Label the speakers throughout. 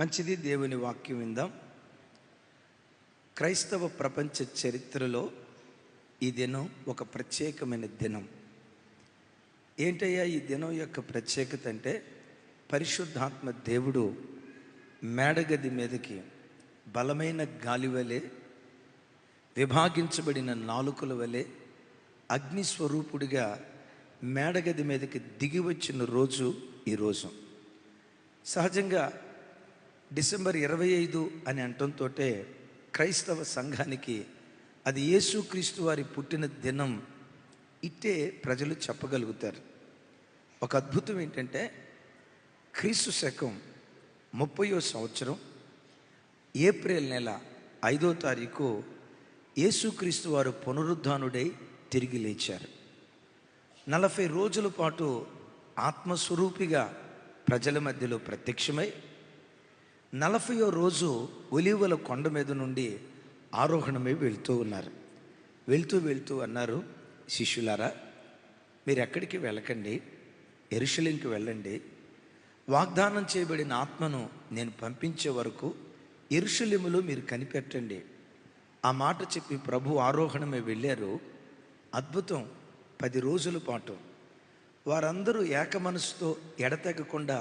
Speaker 1: మంచిది. దేవుని వాక్యం విందాం. క్రైస్తవ ప్రపంచ చరిత్రలో ఈ దినం ఒక ప్రత్యేకమైన దినం. ఏంటయ్యా ఈ దినం యొక్క ప్రత్యేకత అంటే, పరిశుద్ధాత్మ దేవుడు మేడగది మీదకి బలమైన గాలి వలె, విభాగించబడిన నాలుకల వలె అగ్నిస్వరూపుడిగా మేడగది మీదకి దిగి వచ్చిన రోజు ఈరోజు. సహజంగా డిసెంబర్ 25 అని అంటంతో క్రైస్తవ సంఘానికి అది యేసుక్రీస్తు వారి పుట్టిన దినం ఇట్టే ప్రజలు చెప్పగలుగుతారు. ఒక అద్భుతం ఏంటంటే, క్రీస్తు శకం 30వ సంవత్సరం ఏప్రిల్ నెల 5వ తారీఖు యేసుక్రీస్తు వారు పునరుద్ధానుడై తిరిగి లేచారు. 40 రోజుల పాటు ఆత్మస్వరూపిగా ప్రజల మధ్యలో ప్రత్యక్షమై 40వ రోజు ఒలీవల కొండ మీద నుండి ఆరోహణమై వెళ్తూ ఉన్నారు. వెళ్తూ అన్నారు, శిష్యులారా, మీరు ఎక్కడికి వెళ్ళకండి, యెరూషలేముకి వెళ్ళండి. వాగ్దానం చేయబడిన ఆత్మను నేను పంపించే వరకు యెరూషలేములో మీరు కనిపెట్టండి. ఆ మాట చెప్పి ప్రభు ఆరోహణమై వెళ్ళారు. అద్భుతం. 10 రోజుల పాటు వారందరూ ఏక మనసుతో ఎడతెగకుండా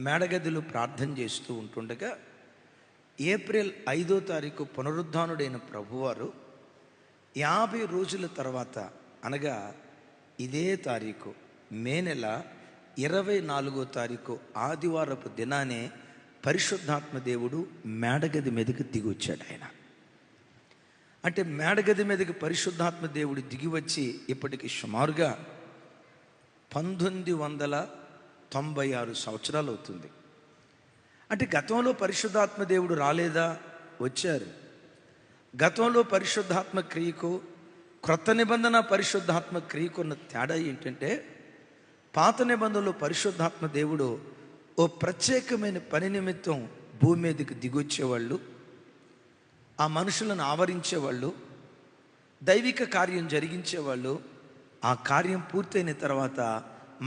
Speaker 1: మేడగదిలో ప్రార్థన చేస్తూ ఉంటుండగా, ఏప్రిల్ 5వ తారీఖు పునరుద్ధానుడైన ప్రభువారు 50 రోజుల తర్వాత, అనగా ఇదే తారీఖు మే నెల 24వ తారీఖు ఆదివారపు దినానే పరిశుద్ధాత్మ దేవుడు మేడగది మీదకి దిగి వచ్చాడు. ఆయన అంటే మేడగది మీదకి పరిశుద్ధాత్మ దేవుడు దిగి వచ్చి ఇప్పటికి సుమారుగా 1996 సంవత్సరాలు అవుతుంది. అంటే గతంలో పరిశుద్ధాత్మ దేవుడు రాలేదా? వచ్చారు. గతంలో పరిశుద్ధాత్మ క్రియకు, క్రొత్త నిబంధన పరిశుద్ధాత్మ క్రియకు ఉన్న తేడా ఏంటంటే, పాత నిబంధనలో పరిశుద్ధాత్మ దేవుడు ఓ ప్రత్యేకమైన పని నిమిత్తం భూమి మీదకి దిగొచ్చేవాళ్ళు, ఆ మనుషులను ఆవరించేవాళ్ళు, దైవిక కార్యం జరిగించేవాళ్ళు. ఆ కార్యం పూర్తయిన తర్వాత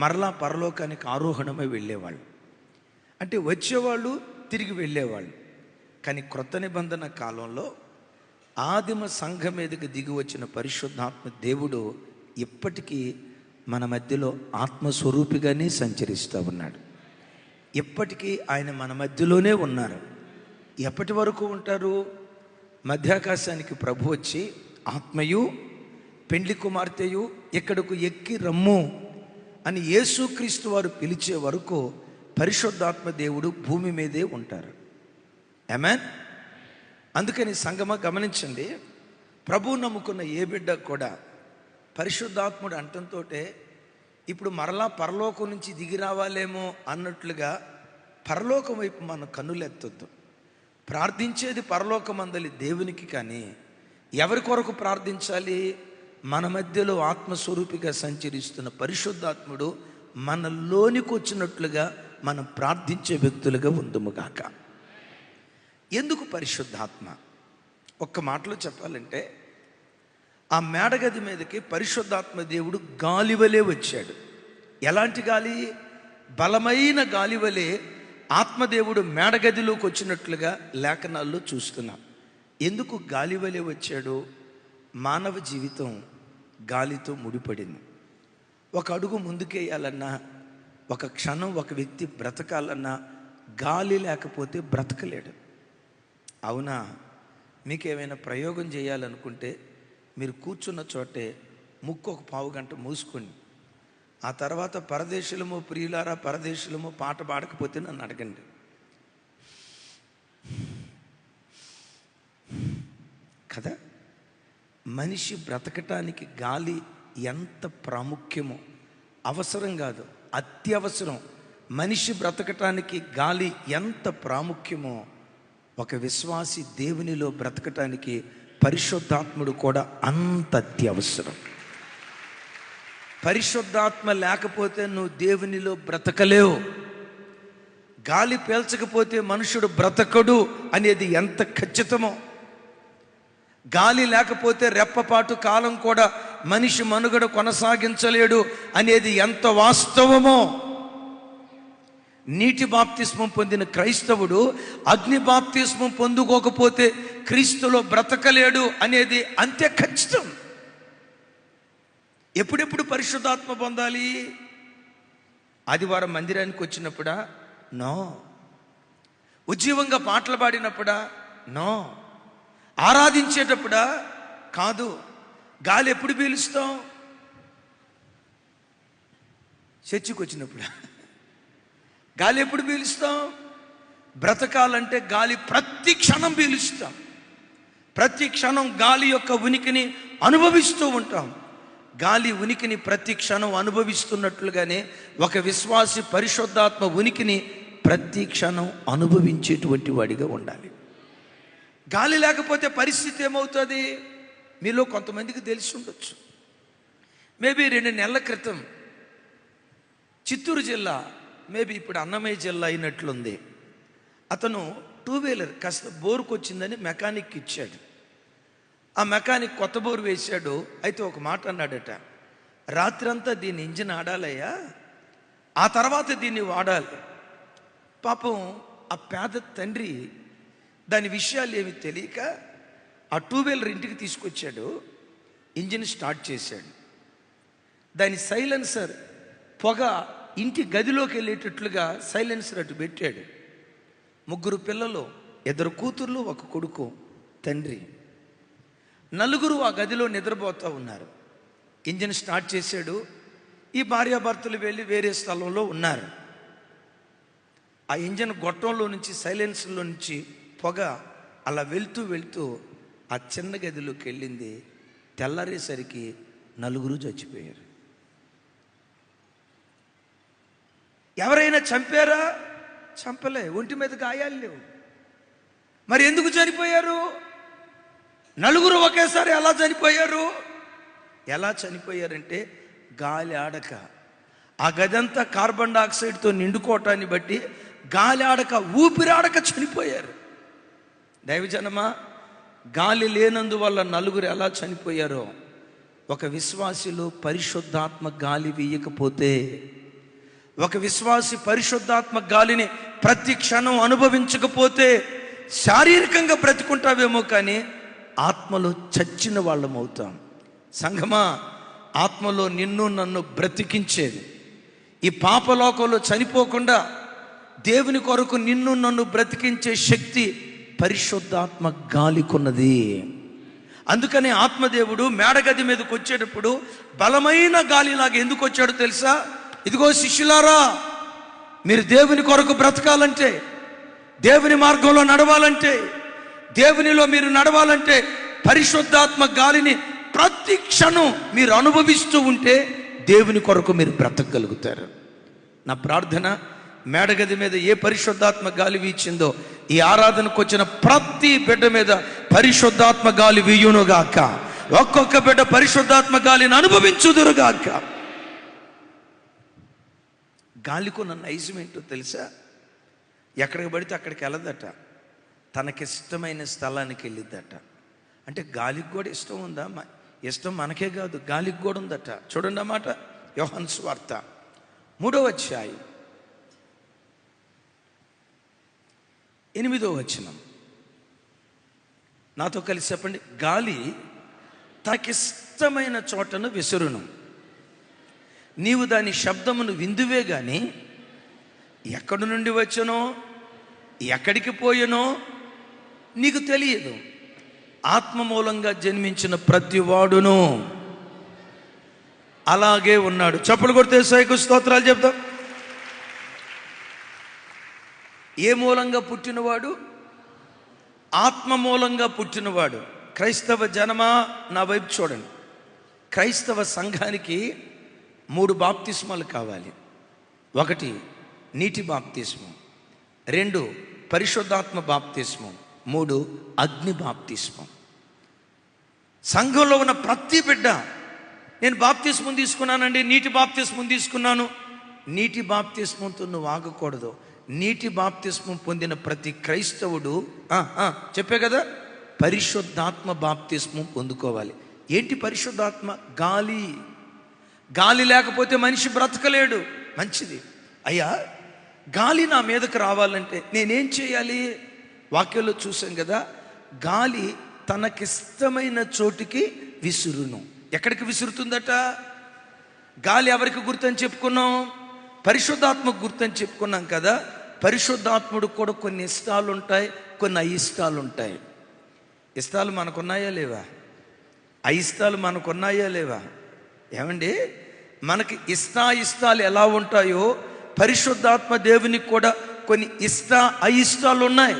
Speaker 1: మరలా పరలోకానికి ఆరోహణమై వెళ్ళేవాళ్ళు. అంటే వచ్చేవాళ్ళు, తిరిగి వెళ్ళేవాళ్ళు. కానీ క్రొత్త నిబంధన కాలంలో ఆదిమ సంఘం మీదకి దిగి వచ్చిన పరిశుద్ధాత్మ దేవుడు ఇప్పటికీ మన మధ్యలో ఆత్మస్వరూపిగానే సంచరిస్తూ ఉన్నాడు. ఇప్పటికీ ఆయన మన మధ్యలోనే ఉన్నారు. ఎప్పటి వరకు ఉంటారు? మధ్యాకాశానికి ప్రభు వచ్చి ఆత్మయు పెండ్లి కుమార్తెయు ఇక్కడకు ఎక్కి రమ్ము అని యేసుక్రీస్తు వారు పిలిచే వరకు పరిశుద్ధాత్మ దేవుడు భూమి మీదే ఉంటారు. ఆమేన్. అందుకని సంగమ గమనించండి, ప్రభువు నమ్ముకున్న ఏ బిడ్డ కూడా పరిశుద్ధాత్ముడు అంటంతో ఇప్పుడు మరలా పరలోకం నుంచి దిగి రావాలేమో అన్నట్లుగా పరలోకం వైపు మన కన్నులెత్తొద్దు. ప్రార్థించేది పరలోకమందలి దేవునికి. కానీ ఎవరి కొరకు ప్రార్థించాలి? మన మధ్యలో ఆత్మస్వరూపిగా సంచరిస్తున్న పరిశుద్ధాత్ముడు మనలోనికి వచ్చినట్లుగా మనం ప్రార్థించే వ్యక్తులుగా ఉందుముగాక. ఎందుకు పరిశుద్ధాత్మ? ఒక్క మాటలో చెప్పాలంటే, ఆ మేడగది మీదకి పరిశుద్ధాత్మ దేవుడు గాలివలే వచ్చాడు. ఎలాంటి గాలి? బలమైన గాలివలే ఆత్మదేవుడు మేడగదిలోకి వచ్చినట్లుగా లేఖనాల్లో చూస్తున్నాం. ఎందుకు గాలివలే వచ్చాడు? మానవ జీవితం గాలితో ముడిపడింది. ఒక అడుగు ముందుకేయాలన్నా, ఒక క్షణం ఒక వ్యక్తి బ్రతకాలన్నా గాలి లేకపోతే బ్రతకలేడు. అవునా? మీకేమైనా ప్రయోగం చేయాలనుకుంటే మీరు కూర్చున్న చోటే ముక్కు ఒక పావు గంట మూసుకోండి. ఆ తర్వాత పరదేశులము ప్రియులారా పరదేశులము పాట పాడకపోతే నన్ను అడగండి. కదా? మనిషి బ్రతకటానికి గాలి ఎంత ప్రాముఖ్యమో, అవసరం కాదు అత్యవసరం. మనిషి బ్రతకటానికి గాలి ఎంత ప్రాముఖ్యమో, ఒక విశ్వాసి దేవునిలో బ్రతకటానికి పరిశుద్ధాత్ముడు కూడా అంత అత్యవసరం. పరిశుద్ధాత్మ లేకపోతే నువ్వు దేవునిలో బ్రతకలేవు. గాలి పీల్చకపోతే మనుషుడు బ్రతకడు అనేది ఎంత ఖచ్చితమో, గాలి లేకపోతే రెప్పపాటు కాలం కూడా మనిషి మనుగడ కొనసాగించలేడు అనేది ఎంత వాస్తవమో, నీటి బాప్తిస్మం పొందిన క్రైస్తవుడు అగ్ని బాప్తిస్మం పొందుకోకపోతే క్రీస్తులో బ్రతకలేడు అనేది అంతే ఖచ్చితం. ఎప్పుడెప్పుడు పరిశుద్ధాత్మ పొందాలి? ఆదివారం మందిరానికి వచ్చినప్పుడా? నో. ఉజ్జీవంగా పాటలు పాడినప్పుడా? నో. ఆరాధించేటప్పుడా? కాదు. గాలి ఎప్పుడు పీలుస్తాం? చర్చికి వచ్చినప్పుడా? గాలి ఎప్పుడు పీలుస్తాం? బ్రతకాలంటే గాలి ప్రతి క్షణం పీలుస్తాం. ప్రతి క్షణం గాలి యొక్క ఉనికిని అనుభవిస్తూ ఉంటాం. గాలి ఉనికిని ప్రతి క్షణం అనుభవిస్తున్నట్లుగానే ఒక విశ్వాసి పరిశుద్ధాత్మ ఉనికిని ప్రతి క్షణం అనుభవించేటువంటి వాడిగా ఉండాలి. గాలి లేకపోతే పరిస్థితి ఏమవుతుంది? మీలో కొంతమందికి తెలిసి ఉండొచ్చు. మేబీ 2 నెలల క్రితం చిత్తూరు జిల్లా, మేబీ ఇప్పుడు అన్నమయ్య జిల్లా అయినట్లుంది, అతను 2 వీలర్ కాస్త బోరుకు వచ్చిందని మెకానిక్ ఇచ్చాడు. ఆ మెకానిక్ కొత్త బోరు వేశాడు. అయితే ఒక మాట అన్నాడట, రాత్రంతా దీని ఇంజిన్ ఆడాలయ్యా, ఆ తర్వాత దీన్ని వాడాలి. పాపం ఆ పేద తండ్రి దాని విషయాలు ఏమి తెలియక ఆ 2 వీలర్ ఇంటికి తీసుకొచ్చాడు. ఇంజిన్ స్టార్ట్ చేశాడు. దాని సైలెన్సర్ పొగ ఇంటి గదిలోకి వెళ్ళేటట్లుగా సైలెన్సర్ అటు పెట్టాడు. 3 పిల్లలు, 2 కూతుర్లు, 1 కొడుకు, తండ్రి, 4 ఆ గదిలో నిద్రపోతూ ఉన్నారు. ఇంజిన్ స్టార్ట్ చేశాడు. ఈ భార్యాభర్తలు వెళ్ళి వేరే స్థలంలో ఉన్నారు. ఆ ఇంజిన్ గొట్టంలో నుంచి, సైలెన్సర్లో నుంచి పొగ అలా వెళ్తూ వెళ్తూ ఆ చిన్న గదిలోకి వెళ్ళింది. తెల్లారేసరికి 4 చచ్చిపోయారు. ఎవరైనా చంపారా? చంపలే. ఒంటి మీద గాయాలు లేవు. మరి ఎందుకు చనిపోయారు? 4 ఒకేసారి ఎలా చనిపోయారు? ఎలా చనిపోయారంటే గాలి ఆడక, ఆ గదంతా కార్బన్ డైఆక్సైడ్తో నిండుకోవటాన్ని బట్టి గాలి ఆడక, ఊపిరాడక చనిపోయారు. దైవజనమా, గాలి లేనందువల్ల 4 ఎలా చనిపోయారో, ఒక విశ్వాసిలో పరిశుద్ధాత్మ గాలి వీయకపోతే, ఒక విశ్వాసి పరిశుద్ధాత్మ గాలిని ప్రతి క్షణం అనుభవించకపోతే శారీరకంగా బ్రతుకుంటావేమో కానీ ఆత్మలో చచ్చిన వాళ్ళం అవుతాం. సంఘమా, ఆత్మలో నిన్ను నన్ను బ్రతికించేది, ఈ పాపలోకంలో చనిపోకుండా దేవుని కొరకు నిన్ను నన్ను బ్రతికించే శక్తి పరిశుద్ధాత్మ గాలికున్నది. అందుకనే ఆత్మదేవుడు మేడగది మీదకి వచ్చేటప్పుడు బలమైన గాలిలాగా ఎందుకు వచ్చాడో తెలుసా? ఇదిగో శిష్యులారా, మీరు దేవుని కొరకు బ్రతకాలంటే, దేవుని మార్గంలో నడవాలంటే, దేవునిలో మీరు నడవాలంటే పరిశుద్ధాత్మ గాలిని ప్రతి క్షణం మీరు అనుభవిస్తూ ఉంటే దేవుని కొరకు మీరు బ్రతకగలుగుతారు. నా ప్రార్థన, మేడగది మీద ఏ పరిశుద్ధాత్మ గాలి వీచిందో ఈ ఆరాధనకు వచ్చిన ప్రతి బిడ్డ మీద పరిశుద్ధాత్మ గాలి వీయునుగాక. ఒక్కొక్క బిడ్డ పరిశుద్ధాత్మ గాలిని అనుభవించుదురుగాక. గాలికున్న నైజం ఏంటో తెలుసా? ఎక్కడికి పడితే అక్కడికి వెళ్ళదట, తనకిష్టమైన స్థలానికి వెళ్ళిద్దట. అంటే గాలికి కూడా ఇష్టం ఉందా? ఇష్టం మనకే కాదు, గాలికి కూడా ఉందట. చూడండి అన్నమాట, యోహాను సువార్త 3వ అధ్యాయం 8వ వచనం. నాతో కలిసి చెప్పండి. గాలి తనకిష్టమైన చోటను విసురును, నీవు దాని శబ్దమును విందువే గాని ఎక్కడి నుండి వచ్చనో ఎక్కడికి పోయనో నీకు తెలియదు. ఆత్మ మూలంగా జన్మించిన ప్రతి వాడును అలాగే ఉన్నాడు. చప్పలు కొడితే సైకు స్తోత్రాలు చెప్తాం. ఏ మూలంగా పుట్టినవాడు? ఆత్మ మూలంగా పుట్టినవాడు. క్రైస్తవ జనమా, నా వైపు చూడండి. క్రైస్తవ సంఘానికి 3 బాప్తిస్మాలు కావాలి. 1 నీటి బాప్తిస్మం, 2 పరిశుద్ధాత్మ బాప్తిస్మం, 3 అగ్ని బాప్తిస్మం. సంఘంలో ఉన్న ప్రతి బిడ్డ, నేను బాప్తిస్మం తీసుకున్నానండి, నీటి బాప్తిస్మం తీసుకున్నాను. నీటి బాప్తిస్మంతో నువ్వు ఆగకూడదు. నీటి బాప్తిస్మం పొందిన ప్రతి క్రైస్తవుడు చెప్పే కదా, పరిశుద్ధాత్మ బాప్తిస్మం పొందుకోవాలి. ఏంటి పరిశుద్ధాత్మ? గాలి. గాలి లేకపోతే మనిషి బ్రతకలేడు. మంచిది అయ్యా, గాలి నా మీదకు రావాలంటే నేనేం చేయాలి? వాక్యంలో చూసాం కదా, గాలి తనకిష్టమైన చోటికి విసురును. ఎక్కడికి విసురుతుందట? గాలి ఎవరికి గుర్తని చెప్పుకున్నాం? పరిశుద్ధాత్మకు గుర్తని చెప్పుకున్నాం కదా. పరిశుద్ధాత్ముడు కూడా కొన్ని ఇష్టాలు ఉంటాయి, కొన్ని అయిష్టాలు ఉంటాయి. ఇష్టాలు మనకున్నాయా లేవా? అయిష్టాలు మనకున్నాయా లేవా? ఏమండి, మనకి ఇష్టాలు ఎలా ఉంటాయో పరిశుద్ధాత్మ దేవునికి కూడా కొన్ని అయిష్టాలు ఉన్నాయి.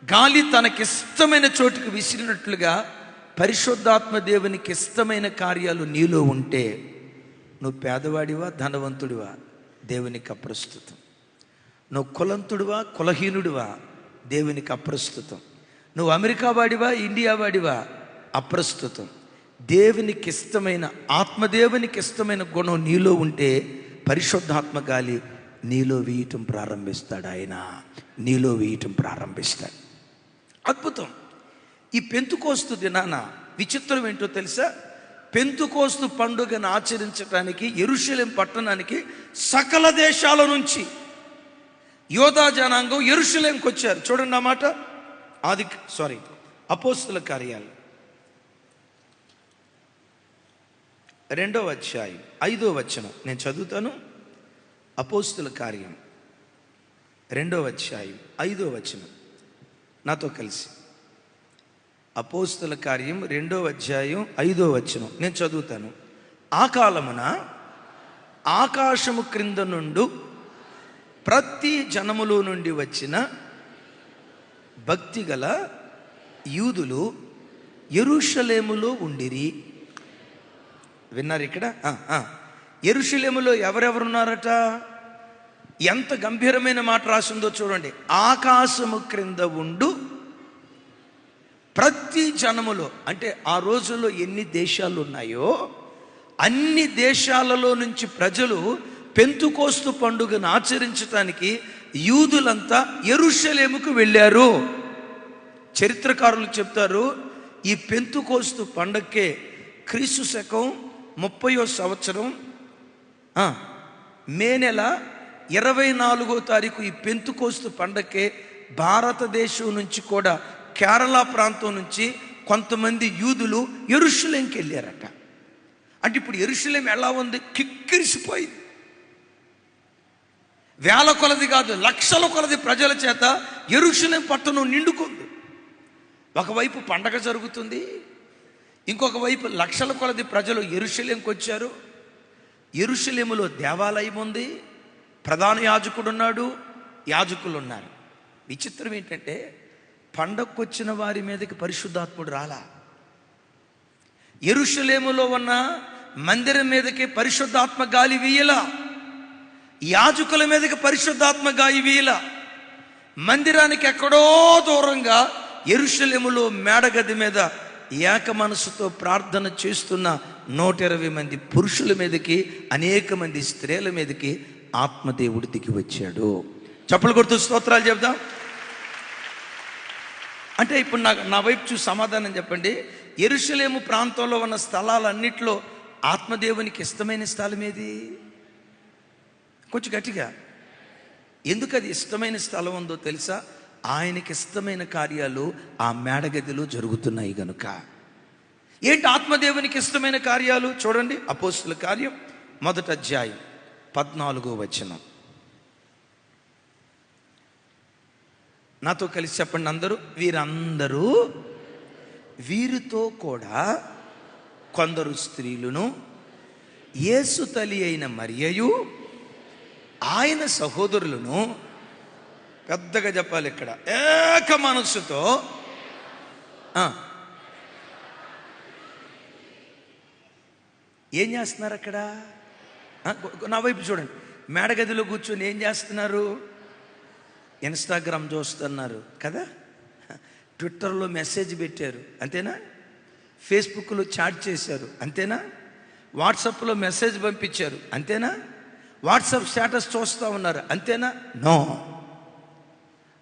Speaker 1: గాలి తనకిష్టమైన చోటుకి విసిరినట్లుగా పరిశుద్ధాత్మ దేవునికి ఇష్టమైన కార్యాలు నీలో ఉంటే నువ్వు పేదవాడివా ధనవంతుడివా దేవునికి అప్రస్తుతం. నువ్వు కులంతుడివా కులహీనుడివా దేవునికి అప్రస్తుతం. నువ్వు అమెరికా వాడివా ఇండియా వాడివా అప్రస్తుతం. దేవునికి ఇష్టమైన ఆత్మదేవునికి ఇష్టమైన గుణం నీలో ఉంటే పరిశుద్ధాత్మ గాలి నీలో వేయటం ప్రారంభిస్తాడు. ఆయన నీలో వేయటం ప్రారంభిస్తాడు. అద్భుతం. ఈ పెంతుకోస్తు దినాన విచిత్రం ఏంటో తెలుసా? పెంతుకోస్తు పండుగను ఆచరించడానికి యెరూషలేం పట్టణానికి సకల దేశాల నుంచి యోధా జనాంగం యెరూషలేంకి వచ్చారు. చూడండి ఆ మాట. అపోస్తుల కార్యాలు 2వ అధ్యాయం 5వ వచనం నేను చదువుతాను. అపోస్తుల కార్యం 2వ అధ్యాయం 5వ వచనం నాతో కలిసి. అపోస్తుల కార్యం 2వ అధ్యాయం 5వ వచనం నేను చదువుతాను. ఆ కాలమున ఆకాశము క్రింద నుండి ప్రతి జనములో నుండి వచ్చిన భక్తి గల యూదులు యెరూషలేములో ఉండిరి. విన్నారు ఇక్కడ? యెరూషలేములో ఎవరెవరున్నారట? ఎంత గంభీరమైన మాట రాసిందో చూడండి. ఆకాశము క్రింద ఉండు ప్రతి జనములో, అంటే ఆ రోజుల్లో ఎన్ని దేశాలు ఉన్నాయో అన్ని దేశాలలో నుంచి ప్రజలు పెంతుకోస్తు పండుగను ఆచరించడానికి యూదులంతా యెరూషలేముకు వెళ్ళారు. చరిత్రకారులు చెప్తారు, ఈ పెంతుకోస్తు పండగకే క్రీస్తు శకం 30వ సంవత్సరం మే నెల 24వ తారీఖు ఈ పెంతుకోస్తు పండగకే భారతదేశం నుంచి కూడా కేరళ ప్రాంతం నుంచి కొంతమంది యూదులు యెరూషలేంకి వెళ్ళారట. అంటే ఇప్పుడు యెరూషలేం ఎలా ఉంది? కిక్కిరిసిపోయింది. వేల కొలది కాదు, లక్షల కొలది ప్రజల చేత యెరూషలేం పట్టణం నిండుకుంది. ఒకవైపు పండగ జరుగుతుంది, ఇంకొక వైపు లక్షల కొలది ప్రజలు యెరూషలేంకి వచ్చారు. యెరూషలేములో దేవాలయం ఉంది, ప్రధాన యాజకుడు ఉన్నాడు, యాజకులు ఉన్నారు. విచిత్రం ఏంటంటే పండగకు వచ్చిన వారి మీదకి పరిశుద్ధాత్ముడు రాలా. యెరూషలేములో ఉన్న మందిరం మీదకి పరిశుద్ధాత్మ గాలి వీయలా. యాజకుల మీదకి పరిశుద్ధాత్మ గాలి వీయలా. మందిరానికి ఎక్కడో దూరంగా యెరూషలేములో మేడగది మీద ఏక మనసుతో ప్రార్థన చేస్తున్న 120 మంది పురుషుల మీదకి, అనేక మంది స్త్రీల మీదకి ఆత్మదేవుడు దిగి వచ్చాడు. చప్పలు కొడుతూ స్తోత్రాలు చెప్దాం. అంటే ఇప్పుడు నా వైపు చూసి సమాధానం చెప్పండి. యెరూషలేము ప్రాంతంలో ఉన్న స్థలాలన్నిట్లో ఆత్మదేవునికి ఇష్టమైన స్థలం ఏది? కొంచెం గట్టిగా. ఎందుకు అది ఇష్టమైన స్థలం ఉందో తెలుసా? ఆయనకి ఇష్టమైన కార్యాలు ఆ మేడగదిలో జరుగుతున్నాయి గనుక. ఏంటి ఆత్మదేవునికి ఇష్టమైన కార్యాలు? చూడండి, అపోస్తుల కార్యం 1వ అధ్యాయం 14వ వచనం నాతో కలిసి చెప్పండి అందరూ. వీరందరూ వీరితో కూడా కొందరు స్త్రీలను, యేసు తల్లి అయిన మరియయు ఆయన సహోదరులను, పెద్దగా చెప్పాలి ఇక్కడ, ఏక మనస్సుతో ఏం చేస్తున్నారు అక్కడ? నా వైపు చూడండి. మేడగదిలో కూర్చొని ఏం చేస్తున్నారు? ఇన్స్టాగ్రామ్ చూస్తున్నారు కదా, ట్విట్టర్లో మెసేజ్ పెట్టారు అంతేనా, ఫేస్బుక్లో చాట్ చేశారు అంతేనా, వాట్సాప్లో మెసేజ్ పంపించారు అంతేనా, వాట్సాప్ స్టేటస్ చూస్తూ ఉన్నారు అంతేనా? నో.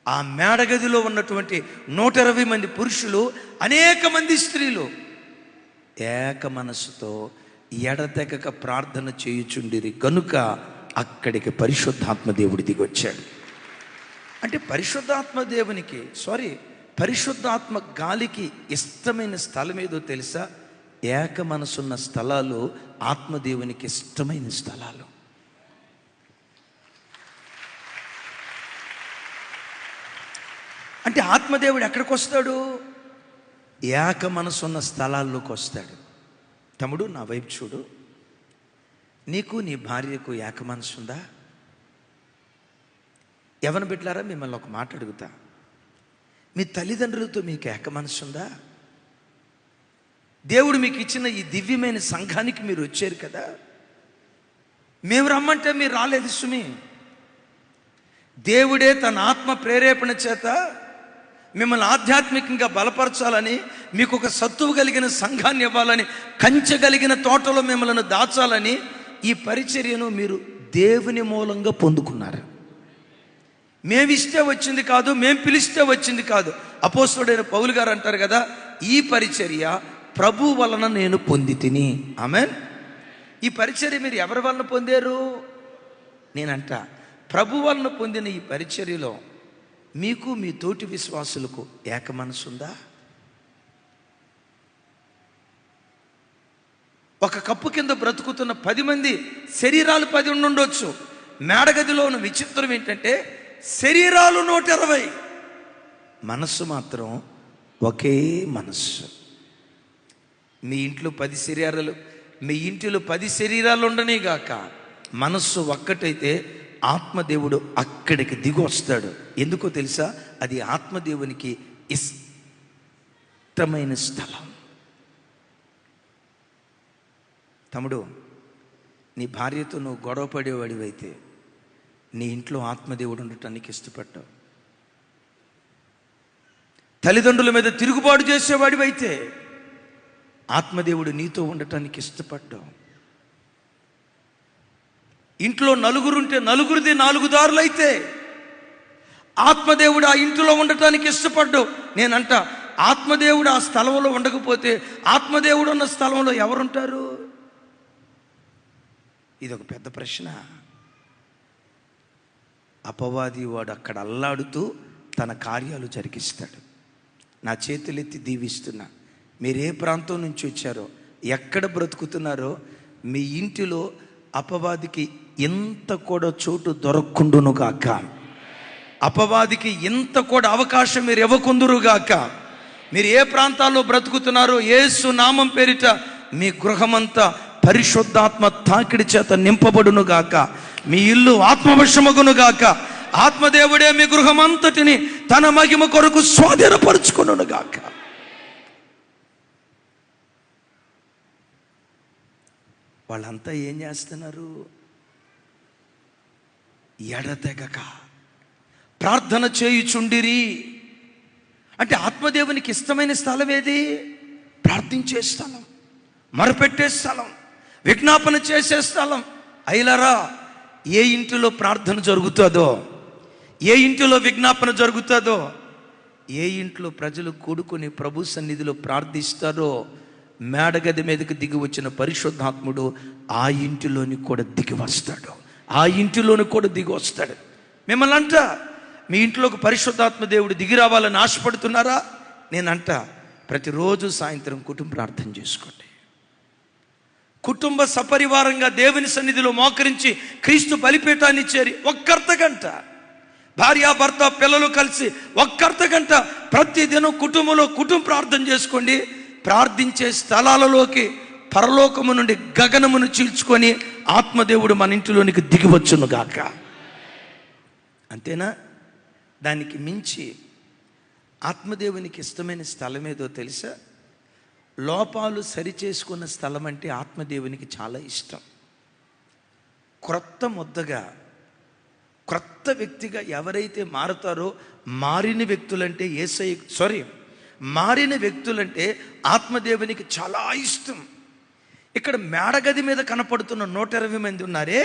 Speaker 1: ఆ మేడగదిలో ఉన్నటువంటి 120 మంది పురుషులు, అనేక మంది స్త్రీలు ఏక మనస్సుతో ఎడతెగక ప్రార్థన చేయుచుండిరి కనుక అక్కడికి పరిశుద్ధాత్మ దేవుడు దిగి వచ్చాడు. అంటే పరిశుద్ధాత్మ గాలికి ఇష్టమైన స్థలం ఏదో తెలుసా? ఏక మనసున్న స్థలాలు ఆత్మదేవునికి ఇష్టమైన స్థలాలు. అంటే ఆత్మదేవుడు ఎక్కడికి వస్తాడు? ఏక మనసున్న స్థలాల్లోకి వస్తాడు. తమ్ముడు, నా వైపు చూడు. నీకు నీ భార్యకు ఏక మనసు ఉందా? యవన బిడ్డలారా, మిమ్మల్ని ఒక మాట అడుగుతా. మీ తల్లిదండ్రులతో మీకు ఏక మనసు ఉందా? దేవుడు మీకు ఇచ్చిన ఈ దివ్యమైన సంఘానికి మీరు వచ్చారు కదా. మేము రమ్మంటే మీరు రాలేదు సుమి. దేవుడే తన ఆత్మ ప్రేరేపణ చేత మిమ్మల్ని ఆధ్యాత్మికంగా బలపరచాలని, మీకు ఒక సత్తువ కలిగిన సంఘాన్ని ఇవ్వాలని, కంచెగలిగిన తోటలో మిమ్మల్ని దాచాలని ఈ పరిచర్యను మీరు దేవుని మూలంగా పొందుకున్నారు. మేమిస్తే వచ్చింది కాదు, మేము పిలిస్తే వచ్చింది కాదు. అపోస్తలుడైన పౌలు గారు అంటారు కదా, ఈ పరిచర్య ప్రభు వలన నేను పొంది తిని. ఆమేన్. ఈ పరిచర్య మీరు ఎవరి వలన పొందారు? నేనంట, ప్రభు వలన పొందిన ఈ పరిచర్యలో మీకు మీ తోటి విశ్వాసులకు ఏక మనసుందా? ఒక కప్పు కింద బ్రతుకుతున్న 10 మంది శరీరాలు 10 ఉండొచ్చు. మేడగదిలో ఉన్న విచిత్రం ఏంటంటే శరీరాలు 120, మనస్సు మాత్రం ఒకే మనస్సు. మీ ఇంట్లో 10 శరీరాలు, మీ ఇంటిలో 10 శరీరాలు ఉండనే గాక మనస్సు ఒక్కటైతే ఆత్మదేవుడు అక్కడికి దిగి వస్తాడు. ఎందుకో తెలుసా? అది ఆత్మదేవునికి ఇష్టమైన స్థలం. తమ్ముడు, నీ భార్యతో నువ్వు గొడవ పడేవాడివైతే నీ ఇంట్లో ఆత్మదేవుడు ఉండటానికి ఇష్టపడ్డావు. తల్లిదండ్రుల మీద తిరుగుబాటు చేసేవాడివైతే ఆత్మదేవుడు నీతో ఉండటానికి ఇష్టపడ్డావు. ఇంట్లో నలుగురుంటే నలుగురిది 4 దారులైతే ఆత్మదేవుడు ఆ ఇంట్లో ఉండటానికి ఇష్టపడ్డావు. నేనంట, ఆత్మదేవుడు ఆ స్థలంలో ఉండకపోతే ఆత్మదేవుడు ఉన్న స్థలంలో ఎవరుంటారు? ఇదొక పెద్ద ప్రశ్న. అపవాది వాడు అక్కడ అల్లాడుతూ తన కార్యాలు జరిగిస్తాడు. నా చేతులెత్తి దీవిస్తున్నా, మీరు ఏ ప్రాంతం నుంచి వచ్చారో, ఎక్కడ బ్రతుకుతున్నారో, మీ ఇంటిలో అపవాదికి ఎంత కూడా చోటు దొరక్కుండును గాక. అపవాదికి ఎంత కూడా అవకాశం మీరు ఇవ్వకుందురు గాక. మీరు ఏ ప్రాంతాల్లో బ్రతుకుతున్నారో యేసు నామం పేరిట మీ గృహమంతా పరిశుద్ధాత్మ తాకిడి చేత నింపబడును గాక. మీ ఇల్లు ఆత్మవశమగును గాక. ఆత్మదేవుడే మీ గృహమంతటిని తన మహిమ కొరకు స్వాధీనపరుచుకొనును గాక. వాళ్ళంతా ఏం చేస్తున్నారు? ఎడతెగక ప్రార్థన చేయుచుండిరి. అంటే ఆత్మదేవునికి ఇష్టమైన స్థలం ఏది? ప్రార్థించే స్థలం, మొరపెట్టే స్థలం, విజ్ఞాపన చేసే స్థలం. అయిలరా, ఏ ఇంటిలో ప్రార్థన జరుగుతుందో, ఏ ఇంటిలో విజ్ఞాపన జరుగుతుందో, ఏ ఇంట్లో ప్రజలు కూడుకొని ప్రభు సన్నిధిలో ప్రార్థిస్తారో, మేడగది మీదకి దిగి వచ్చిన పరిశుద్ధాత్ముడు ఆ ఇంటిలోని కూడా దిగి వస్తాడు. ఆ ఇంటిలోని కూడా దిగి వస్తాడు. మిమ్మల్ని అంట, మీ ఇంట్లోకి పరిశుద్ధాత్మ దేవుడు దిగి రావాలని ఆశపడుతున్నారా? నేనంట, ప్రతిరోజు సాయంత్రం కుటుంబ ప్రార్థన చేసుకోండి. కుటుంబ సపరివారంగా దేవుని సన్నిధిలో మోకరించి క్రీస్తు బలిపీఠాన్ని చేరి ఒక్కర్త గంట, భార్యాభర్త పిల్లలు కలిసి ఒక్కర్త గంట ప్రతిదినం కుటుంబంలో కుటుంబ ప్రార్థన చేసుకోండి. ప్రార్థించే స్థలాలలోకి పరలోకము నుండి గగనమును చీల్చుకొని ఆత్మదేవుడు మన ఇంటిలోనికి దిగివచ్చును గాక. అంతేనా? దానికి మించి ఆత్మదేవునికి ఇష్టమైన స్థలం ఏదో తెలుసా? లోపాలు సరిచేసుకున్న స్థలం అంటే ఆత్మదేవునికి చాలా ఇష్టం. క్రొత్త ముద్దగా, క్రొత్త వ్యక్తిగా ఎవరైతే మారుతారో, మారిన వ్యక్తులంటే ఆత్మదేవునికి చాలా ఇష్టం. ఇక్కడ మేడగది మీద కనపడుతున్న 120 మంది ఉన్నారే,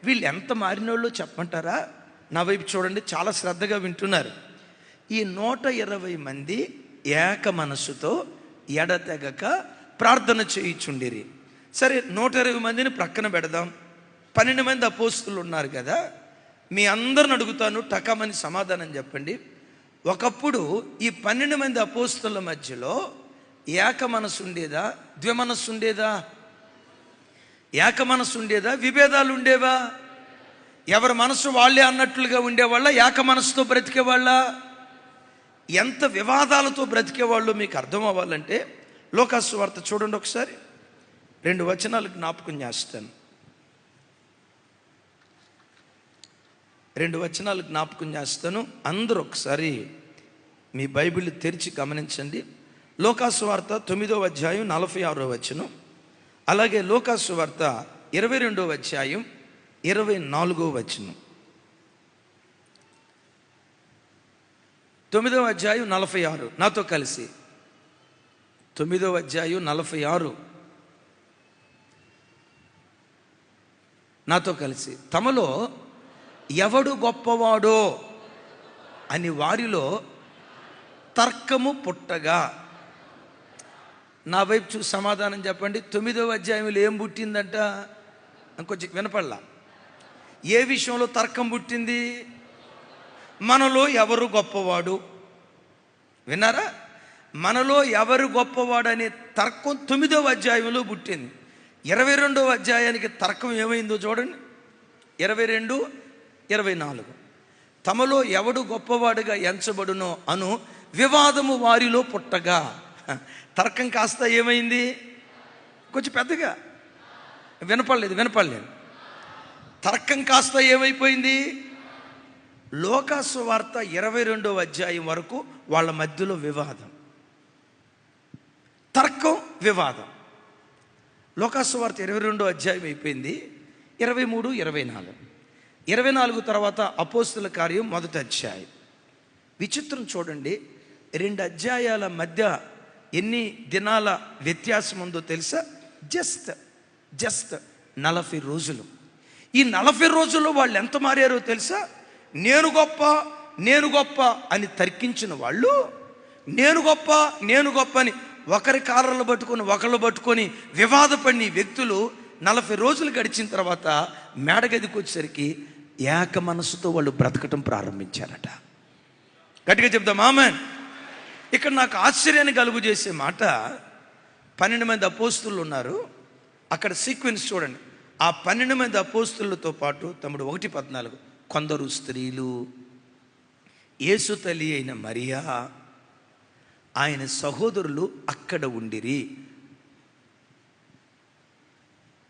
Speaker 1: వీళ్ళు ఎంత మారినోళ్ళు చెప్పమంటారా? నా వైపు చూడండి, చాలా శ్రద్ధగా వింటున్నారు. ఈ 120 మంది ఏక మనస్సుతో ఎడతెగక ప్రార్థన చేయుచుండిరి. సరే, 120 మందిని ప్రక్కన పెడదాం. 12 మంది అపోస్తులు ఉన్నారు కదా, మీ అందరిని అడుగుతాను, టకమని సమాధానం చెప్పండి. ఒకప్పుడు ఈ 12 మంది అపోస్తుల మధ్యలో ఏక మనసు ఉండేదా, ద్విమనస్సు ఉండేదా? ఏక మనసు ఉండేదా, విభేదాలు ఉండేవా? ఎవరి మనసు వాళ్ళే అన్నట్లుగా ఉండేవాళ్ళ, ఏక మనసుతో బ్రతికేవాళ్ళ? ఎంత వివాదాలతో బ్రతికేవాళ్ళు మీకు అర్థం అవ్వాలంటే లూకా సువార్త చూడండి ఒకసారి. 2 వచనాలు జ్ఞాపకం చేస్తాను. 2 వచనాలు జ్ఞాపకం చేస్తాను. అందరూ ఒకసారి మీ బైబిల్ తెరిచి గమనించండి. లూకా సువార్త 9వ అధ్యాయం 46వ వచనం, అలాగే లూకా సువార్త 22వ అధ్యాయం 24వ వచనం. 9వ అధ్యాయం 46 నాతో కలిసి. 9వ అధ్యాయం 46 నాతో కలిసి. తమలో ఎవడు గొప్పవాడో అని వారిలో తర్కము పుట్టగా. నా వైపు చూసి సమాధానం చెప్పండి. 9వ అధ్యాయంలో ఏం పుట్టిందంట? కొంచెం వినపడలా. ఏ విషయంలో తర్కం పుట్టింది? మనలో ఎవరు గొప్పవాడు. విన్నారా? మనలో ఎవరు గొప్పవాడు అనే తర్కం 9వ అధ్యాయంలో పుట్టింది. 22వ అధ్యాయానికి తర్కం ఏమైందో చూడండి. 22, 24. తమలో ఎవడు గొప్పవాడుగా ఎంచబడునో అను వివాదము వారిలో పుట్టగా. తర్కం కాస్త ఏమైంది? కొంచెం పెద్దగా వినపడలేదు. తర్కం కాస్త ఏమైపోయింది? లూకా సువార్త 22వ అధ్యాయం వరకు వాళ్ళ మధ్యలో వివాదం, తర్కం, వివాదం. లూకా సువార్త 22వ అధ్యాయం అయిపోయింది. 23, 24. 24 తర్వాత అపోస్తుల కార్యం 1వ అధ్యాయం. విచిత్రం చూడండి, 2 అధ్యాయాల మధ్య ఎన్ని దినాల వ్యత్యాసం ఉందో తెలుసా? జస్ట్ 40 రోజులు. ఈ 40 రోజుల్లో వాళ్ళు ఎంత మారారో తెలుసా? నేను గొప్ప అని తర్కించిన వాళ్ళు నేను గొప్ప అని ఒకరి కాళ్ళను పట్టుకొని ఒకళ్ళు పట్టుకొని వివాదపడిన వ్యక్తులు 40 రోజులు గడిచిన తర్వాత మేడగదికి వచ్చేసరికి ఏక మనసుతో వాళ్ళు బ్రతకటం ప్రారంభించారట. గట్టిగా చెప్దాం ఆమేన్. ఇక్కడ నాకు ఆశ్చర్యాన్ని కలుగు చేసే మాట, 12 మంది అపోస్తులు ఉన్నారు. అక్కడ సీక్వెన్స్ చూడండి. ఆ 12 మంది అపోస్తులతో పాటు తమ్ముడు 1:14 కొందరు స్త్రీలు, యేసు తల్లి అయిన మరియా, ఆయన సహోదరులు అక్కడ ఉండిరి.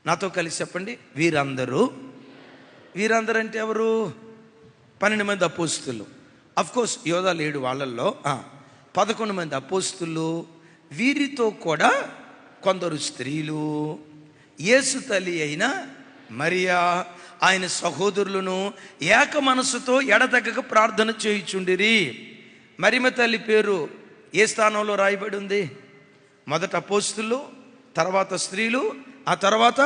Speaker 1: నాతో కలిసి చెప్పండి. వీరందరూ అంటే ఎవరు? 12 మంది అపోస్తులు. అఫ్కోర్స్ యోధా లేడు వాళ్ళల్లో. 11 మంది అపోస్తులు, వీరితో కూడా కొందరు స్త్రీలు, యేసు తల్లి అయిన మరియా, ఆయన సహోదరులను ఏక మనసుతో ఎడతెగక ప్రార్థన చేయుచుండిరి. మరియమ్మ తల్లి పేరు ఏ స్థానంలో రాయబడి ఉంది? మొదట అపోస్తులు, తర్వాత స్త్రీలు, ఆ తర్వాత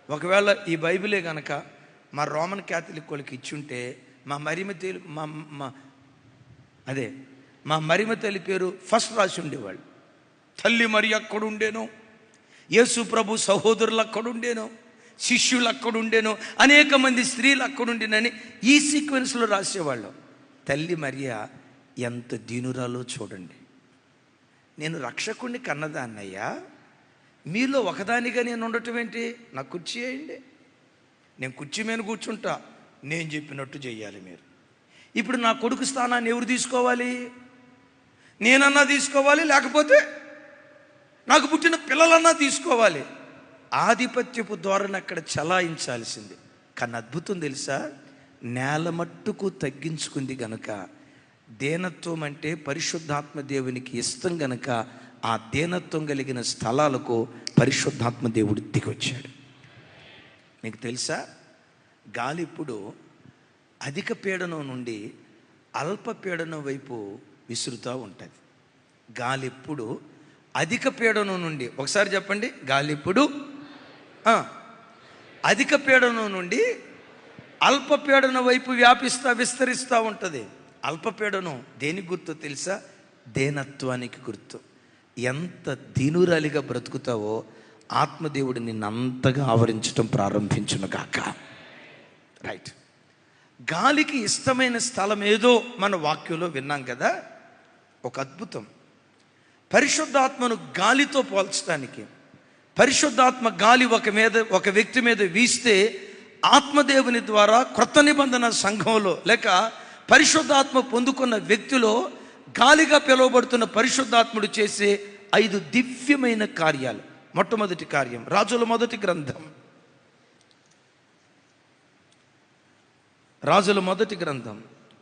Speaker 1: ఒకవేళ ఈ బైబిలే కనుక మా రోమన్ క్యాథలిక్ వాళ్ళకి ఇచ్చుంటే మా మరియమ్మ తల్లి పేరు ఫస్ట్ రాసి ఉండేవాళ్ళు. తల్లి మరి అక్కడ ఉండేను, యేసు ప్రభు సహోదరులు అక్కడ ఉండేను, శిష్యులు అక్కడ ఉండేను, అనేక మంది స్త్రీలు అక్కడ ఉండేనని ఈ సీక్వెన్స్లో రాసేవాళ్ళు. తల్లి మరియా ఎంత దీనురాలో చూడండి. నేను రక్షకుణ్ణి కన్నదాన్నయ్యా, మీలో ఒకదానిగా నేను ఉండటం ఏంటి? నాకు కుర్చీ వేయండి, నేను కుర్చీ మీద కూర్చుంటా, నేను చెప్పినట్టు చెయ్యాలి మీరు. ఇప్పుడు నా కొడుకు స్థానాన్ని ఎవరు తీసుకోవాలి? నేనన్నా తీసుకోవాలి, లేకపోతే నాకు పుట్టిన పిల్లలన్నా తీసుకోవాలి. ఆధిపత్యపు ధోరణి అక్కడ చలాయించాల్సింది. కానీ అద్భుతం తెలుసా? నేల మట్టుకు తగ్గించుకుంది గనుక, దేనత్వం అంటే పరిశుద్ధాత్మ దేవునికి ఇష్టం గనుక, ఆ దేనత్వం కలిగిన స్థలాలకు పరిశుద్ధాత్మ దేవుడు దిగొచ్చాడు. మీకు తెలుసా, గాలి ఇప్పుడు అధిక పీడనం నుండి అల్ప పీడనం వైపు విసురుతూ ఉంటుంది. గాలి ఎప్పుడు అధిక పీడనం నుండి, ఒకసారి చెప్పండి, గాలి ఇప్పుడు అధిక పీడనం నుండి అల్పపీడన వైపు విస్తరిస్తూ ఉంటుంది. అల్పపీడనం దేనికి గుర్తు తెలుసా? దేనత్వానికి గుర్తు. ఎంత దీనురాలిగా బ్రతుకుతావో ఆత్మదేవుడు నిన్ను అంతగా ఆవరించడం ప్రారంభించును గాక. రైట్. గాలికి ఇష్టమైన స్థలం ఏదో మన వాక్యంలో విన్నాం కదా. ఒక అద్భుతం. పరిశుద్ధాత్మను గాలితో పోల్చడానికి, పరిశుద్ధాత్మ గాలి ఒక వ్యక్తి మీద వీస్తే ఆత్మదేవుని ద్వారా క్రొత్త నిబంధన సంఘంలో లేక పరిశుద్ధాత్మ పొందుకున్న వ్యక్తిలో గాలిగా పిలువబడుతున్న పరిశుద్ధాత్ముడు చేసే 5 దివ్యమైన కార్యాలు. మొట్టమొదటి కార్యం, రాజుల మొదటి గ్రంథం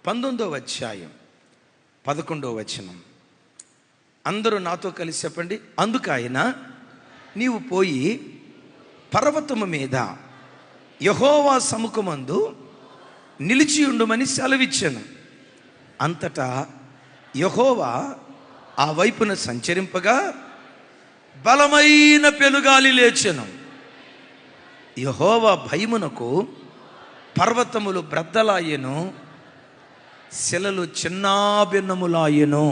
Speaker 1: 19వ అధ్యాయం 11వ వచనం. అందరూ నాతో కలిసి చెప్పండి. అందుకు ఆయన, నీవు పోయి పర్వతము మీద యెహోవా సముఖమందు నిలిచి ఉండుమని సెలవిచ్చాను. అంతటా యెహోవా ఆ వైపున సంచరింపగా బలమైన పెనుగాలి లేచెను. యెహోవా భయమునకు పర్వతములు బ్రద్దలాయెను, శిలలు చిన్నాభిన్నములాయెను.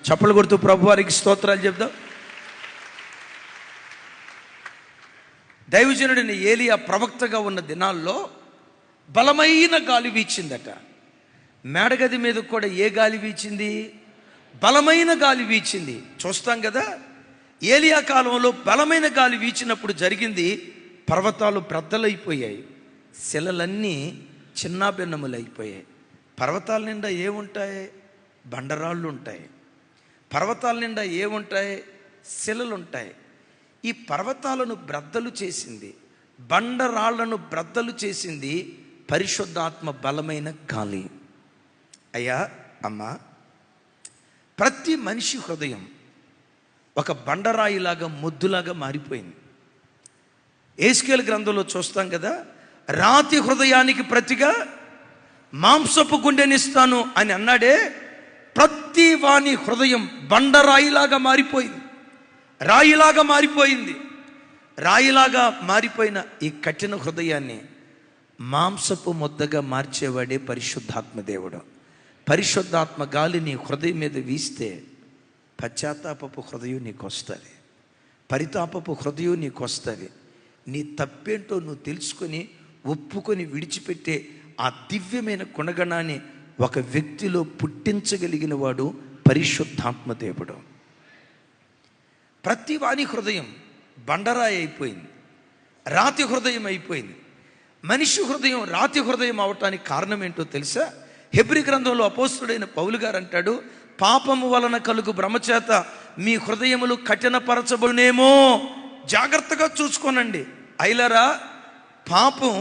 Speaker 1: చప్పలు కొడుతూ ప్రభు వారికి స్తోత్రాలు చెప్దాం. దైవజనుడిని ఏలియా ప్రవక్తగా ఉన్న దినాల్లో బలమైన గాలి వీచిందట. మేడగది మీద కూడా ఏ గాలి వీచింది? బలమైన గాలి వీచింది. చూస్తాం కదా, ఏలియా కాలంలో బలమైన గాలి వీచినప్పుడు జరిగింది, పర్వతాలు బ్రద్దలైపోయాయి, శిలలన్నీ చిన్నాభిన్నములైపోయాయి. పర్వతాల నిండా ఏముంటాయి? బండరాళ్ళు ఉంటాయి. పర్వతాల నిండా ఏముంటాయి? శిలలు ఉంటాయి. ఈ పర్వతాలను బ్రద్దలు చేసింది, బండరాళ్లను బ్రద్దలు చేసింది పరిశుద్ధాత్మ బలమైన గాలి. అయ్యా, అమ్మా, ప్రతి మనిషి హృదయం ఒక బండరాయిలాగా మొద్దులాగా మారిపోయింది. యేస్కేలు గ్రంథంలో చూస్తాం కదా, రాతి హృదయానికి ప్రతిగా మాంసపు గుండెనిస్తాను అని అన్నాడే. ప్రతి వాని హృదయం బండరాయిలాగా మారిపోయింది, రాయిలాగా మారిపోయింది. రాయిలాగా మారిపోయిన ఈ కఠిన హృదయాన్ని మాంసపు ముద్దగా మార్చేవాడే పరిశుద్ధాత్మ దేవుడు. పరిశుద్ధాత్మ గాలి నీ హృదయం మీద వీస్తే పశ్చాత్తాపపు హృదయం నీకు వస్తుంది, పరితాపపు హృదయం నీకు వస్తుంది. నీ తప్పేంటో నువ్వు తెలుసుకొని ఒప్పుకొని విడిచిపెట్టే ఆ దివ్యమైన గుణగణాన్ని ఒక వ్యక్తిలో పుట్టించగలిగిన వాడు పరిశుద్ధాత్మ దేవుడు. ప్రతి వాని హృదయం బండరాయి అయిపోయింది, రాతి హృదయం అయిపోయింది. మనిషి హృదయం రాతి హృదయం అవటానికి కారణం ఏంటో తెలుసా? హెబ్రీ గ్రంథంలో అపోస్తుడైన పౌలు గారు అంటాడు, పాపము వలన కలుగు భ్రమచేత మీ హృదయములు కఠినపరచబడునేమో, జాగ్రత్తగా చూసుకోనండి. అయిలరా, పాపం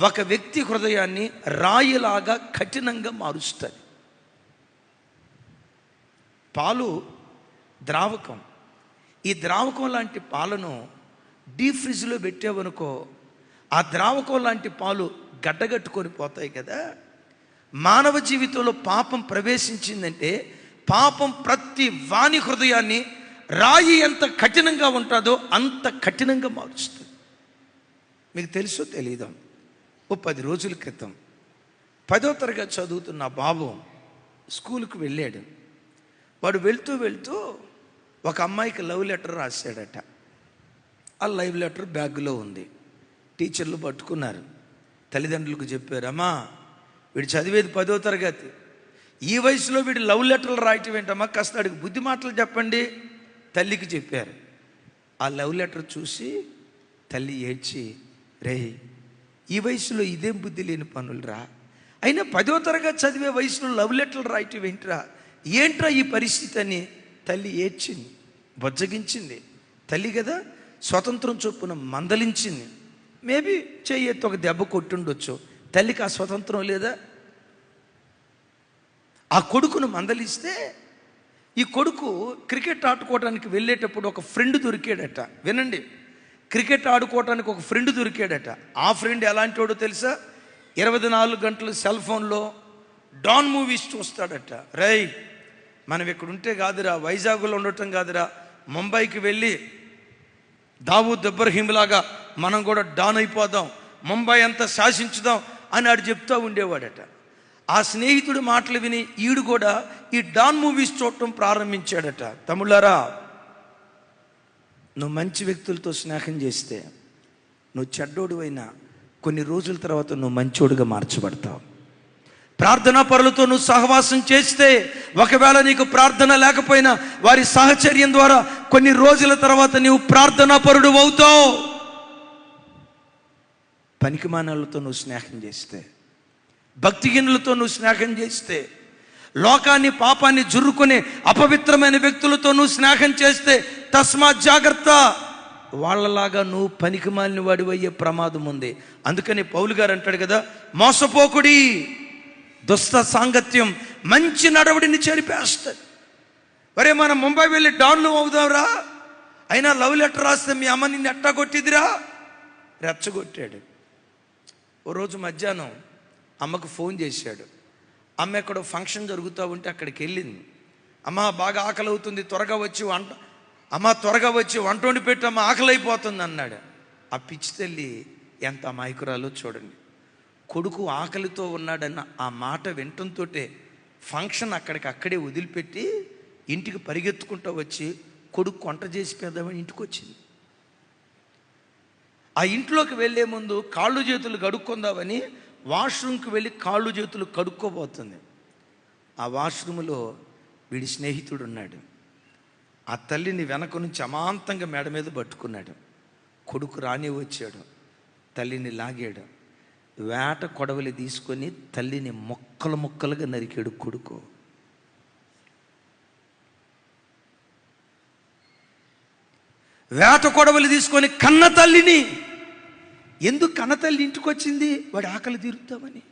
Speaker 1: ఒక వ్యక్తి హృదయాన్ని రాయిలాగా కఠినంగా మారుస్తుంది. పాలు ద్రావకం. ఈ ద్రావకం లాంటి పాలను డీప్ ఫ్రిడ్జ్లో పెట్టావనుకో, ఆ ద్రావకం లాంటి పాలు గడ్డగట్టుకొని పోతాయి కదా. మానవ జీవితంలో పాపం ప్రవేశించిందంటే పాపం ప్రతి వాని హృదయాన్ని రాయి ఎంత కఠినంగా ఉంటుందో అంత కఠినంగా మారుస్తుంది. మీకు తెలుసో తెలీదా, 10 రోజుల క్రితం 10వ తరగతి చదువుతున్న బాబు స్కూల్కి వెళ్ళాడు. వాడు వెళ్తూ వెళ్తూ ఒక అమ్మాయికి లవ్ లెటర్ రాశాడట. ఆ లవ్ లెటర్ బ్యాగ్లో ఉంది. టీచర్లు పట్టుకున్నారు, తల్లిదండ్రులకు చెప్పారు, అమ్మా వీడు చదివేది 10వ తరగతి, ఈ వయసులో వీడు లవ్ లెటర్లు రాయటం ఏంటమ్మా, కాస్త అడిగి బుద్ధి మాటలు చెప్పండి. తల్లికి చెప్పారు. ఆ లవ్ లెటర్ చూసి తల్లి ఏడ్చి, రే ఈ వయసులో ఇదేం బుద్ధి లేని పనులురా, అయినా 10వ తరగతి చదివే వయసులో లవ్ లెటర్లు రాయటం ఏంట్రా ఈ పరిస్థితి అని తల్లి ఏడ్చింది, బొజ్జగించింది. తల్లి కదా, స్వతంత్రం చొప్పున మందలించింది. మేబీ చెయ్యెత్తి ఒక దెబ్బ కొట్టుండొచ్చు. తల్లికి ఆ స్వతంత్రం లేదా? ఆ కొడుకును మందలిస్తే ఈ కొడుకు క్రికెట్ ఆడుకోవడానికి వెళ్ళేటప్పుడు ఒక ఫ్రెండ్ దొరికాడట. వినండి, క్రికెట్ ఆడుకోవడానికి ఒక ఫ్రెండ్ దొరికాడట. ఆ ఫ్రెండ్ ఎలాంటి వాడో తెలుసా? 24 గంటలు సెల్ ఫోన్లో డాన్ మూవీస్ చూస్తాడట. రై, మనం ఇక్కడ ఉంటే కాదురా, వైజాగ్లో ఉండటం కాదురా, ముంబైకి వెళ్ళి దావూద్ ఇబ్రహీంలాగా మనం కూడా డాన్ అయిపోదాం, ముంబై అంతా శాసించుదాం అని ఆడు చెప్తూ ఉండేవాడట. ఆ స్నేహితుడి మాటలు విని ఈడు కూడా ఈ డాన్ మూవీస్ చూడటం ప్రారంభించాడట. తమ్ముళ్ళారా, నువ్వు మంచి వ్యక్తులతో స్నేహం చేస్తే, నువ్వు చెడ్డోడు అయినా కొన్ని రోజుల తర్వాత నువ్వు మంచోడుగా మార్చబడతావు. ప్రార్థనా పరులతో నువ్వు సహవాసం చేస్తే, ఒకవేళ నీకు ప్రార్థన లేకపోయినా వారి సాహచర్యం ద్వారా కొన్ని రోజుల తర్వాత నీవు ప్రార్థనా పరుడు అవుతావు. పనికిమానులతో నువ్వు స్నేహం చేస్తే, భక్తిహీనులతో నువ్వు స్నేహం చేస్తే, లోకాన్ని పాపాన్ని జుర్రుకునే అపవిత్రమైన వ్యక్తులతో నువ్వు స్నేహం చేస్తే తస్మాత్ జాగ్రత్త, వాళ్ళలాగా నువ్వు పనికిమాలిన వాడివయ్యే ప్రమాదం ఉంది. అందుకని పౌలు గారు అంటాడు కదా, మోసపోకుడి, దుష్ట సాంగత్యం మంచి నడవడిని చెరిపేస్తుంది. వరే మనం ముంబై వెళ్ళి డాన్లు అవుదాంరా, అయినా లవ్ లెటర్ రాస్తే మీ అమ్మ నిన్ను ఎట్టా కొట్టిదిరా, రెచ్చగొట్టాడు. ఓ రోజు మధ్యాహ్నం అమ్మకు ఫోన్ చేశాడు. అమ్మ ఎక్కడో ఫంక్షన్ జరుగుతూ ఉంటే అక్కడికి వెళ్ళింది. అమ్మ బాగా ఆకలి అవుతుంది, త్వరగా వచ్చి వంట వండి పెట్టి అమ్మ ఆకలి అయిపోతుంది అన్నాడు. ఆ పిచ్చి తల్లి ఎంత అమాయకురాలో చూడండి. కొడుకు ఆకలితో ఉన్నాడన్న ఆ మాట వినటంతో ఫంక్షన్ అక్కడే వదిలిపెట్టి ఇంటికి పరిగెత్తుకుంటూ వచ్చి కొడుకు వంట చేసి పెద్దామని ఇంటికి వచ్చింది. ఆ ఇంట్లోకి వెళ్ళే ముందు కాళ్ళు చేతులు కడుక్కుందామని వాష్రూమ్కి వెళ్ళి కాళ్ళు చేతులు కడుక్కోబోతుంది. ఆ వాష్రూమ్లో వీడి స్నేహితుడు ఉన్నాడు. ఆ తల్లిని వెనక నుంచి అమాంతంగా మెడ మీద పట్టుకున్నాడు. కొడుకు రాని వచ్చాడు, తల్లిని లాగాడు. వేట కొడవలి తీసుకొని తల్లిని ముక్కలుగా నరికాడు కొడుకు. వేట కొడవలి తీసుకొని కన్న తల్లిని, ఎందుకు కన్న తల్లి ఇంటికి వచ్చింది? వాడి ఆకలి తీరుతామని,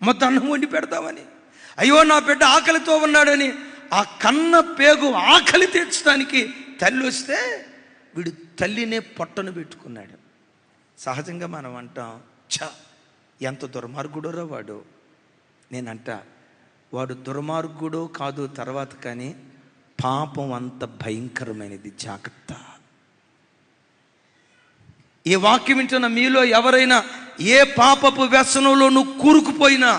Speaker 1: మొత్తం అన్నం వండి పెడతామని. అయ్యో నా బిడ్డ ఆకలితో ఉన్నాడని ఆ కన్న పేగు ఆకలి తీర్చడానికి తల్లి వస్తే వీడు తల్లినే పొట్టను పెట్టుకున్నాడు. సహజంగా మనం అంటాం, ఎంత దుర్మార్గుడోరా వాడు. నేనంట, వాడు దుర్మార్గుడో కాదు తర్వాత, కానీ పాపం అంత భయంకరమైనది, జాగ్రత్త. ఈ వాక్యం వింటున్న మీలో ఎవరైనా ఏ పాపపు వ్యసనంలో నువ్వు కూరుకుపోయినా,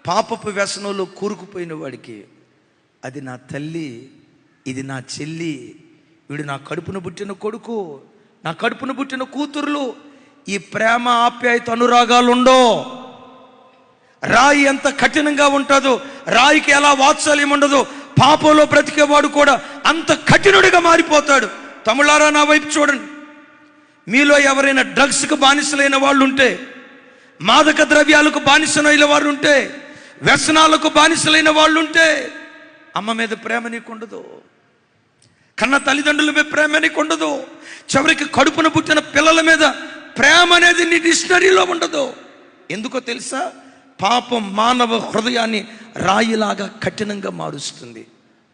Speaker 1: పాపపు వ్యసనంలో కూరుకుపోయిన వాడికి, అది నా తల్లి, ఇది నా చెల్లి, వీడు నా కడుపున పుట్టిన కొడుకు, నా కడుపున పుట్టిన కూతురులు, ఈ ప్రేమ ఆప్యాయత అనురాగాలు ఉండో. రాయి ఎంత కఠినంగా ఉంటుందో, రాయికి ఎలా వాత్సల్యం ఉండదో, పాపంలో బ్రతికేవాడు కూడా అంత కఠినుడిగా మారిపోతాడు. తమ్ముళ్ళారా నా వైపు చూడండి. మీలో ఎవరైనా డ్రగ్స్కి బానిసలైన వాళ్ళు ఉంటే, మాదక ద్రవ్యాలకు బానిసలైన వాళ్ళు ఉంటే, వ్యసనాలకు బానిసలైన వాళ్ళు ఉంటే, అమ్మ మీద ప్రేమ నీకు ఉండదు, కన్న తల్లిదండ్రుల మీద ప్రేమ నీకు ఉండదు, చివరికి కడుపున పుట్టిన పిల్లల మీద ప్రేమ అనేది నీ డిక్షనరీలో ఉండదు. ఎందుకో తెలుసా? పాపం మానవ హృదయాన్ని రాయిలాగా కఠినంగా మారుస్తుంది.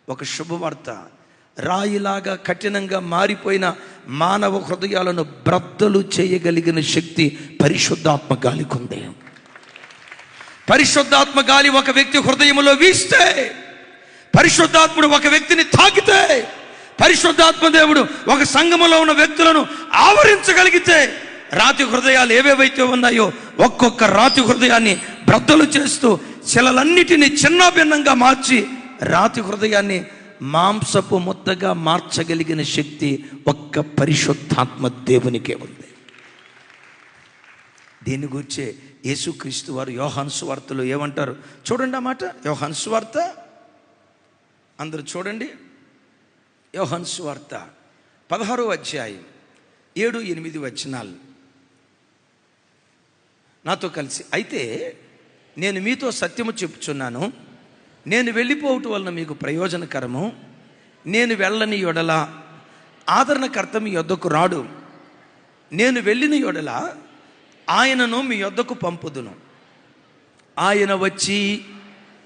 Speaker 1: ఒక శుభవార్త, రాయిలాగా కఠినంగా మారిపోయిన మానవ హృదయాలను బ్రద్దలు చేయగలిగిన శక్తి పరిశుద్ధాత్మ గాలికి ఉంది. పరిశుద్ధాత్మ గాలి ఒక వ్యక్తి హృదయంలో వీస్తే, పరిశుద్ధాత్ముడు ఒక వ్యక్తిని తాకితే, పరిశుద్ధాత్మ దేవుడు ఒక సంఘములో ఉన్న వ్యక్తులను ఆవరించగలిగితే, రాతి హృదయాలు ఏవేవైతే ఉన్నాయో ఒక్కొక్క రాతి హృదయాన్ని బ్రద్దలు చేస్తూ శిలలన్నిటినీ చిన్నాభిన్నంగా మార్చి రాతి హృదయాన్ని మాంసపు ముద్దగా మార్చగలిగిన శక్తి ఒక్క పరిశుద్ధాత్మ దేవునికే ఉంది. దీని గురించే యేసుక్రీస్తు వారు యోహాను సువార్తలో ఏమంటారు చూడండి. ఆ మాట యోహాను సువార్త, అందరూ చూడండి. యోహాను సువార్త 16వ అధ్యాయం 7-8 వచనాలు నాతో కలిసి. అయితే నేను మీతో సత్యము చెప్పుచున్నాను, నేను వెళ్ళిపోవటం వలన మీకు ప్రయోజనకరము. నేను వెళ్ళని యొడల ఆదరణకర్త మీ యొద్దకు రాడు. నేను వెళ్ళిన యొడల ఆయనను మీ యొద్దకు పంపుదును. ఆయన వచ్చి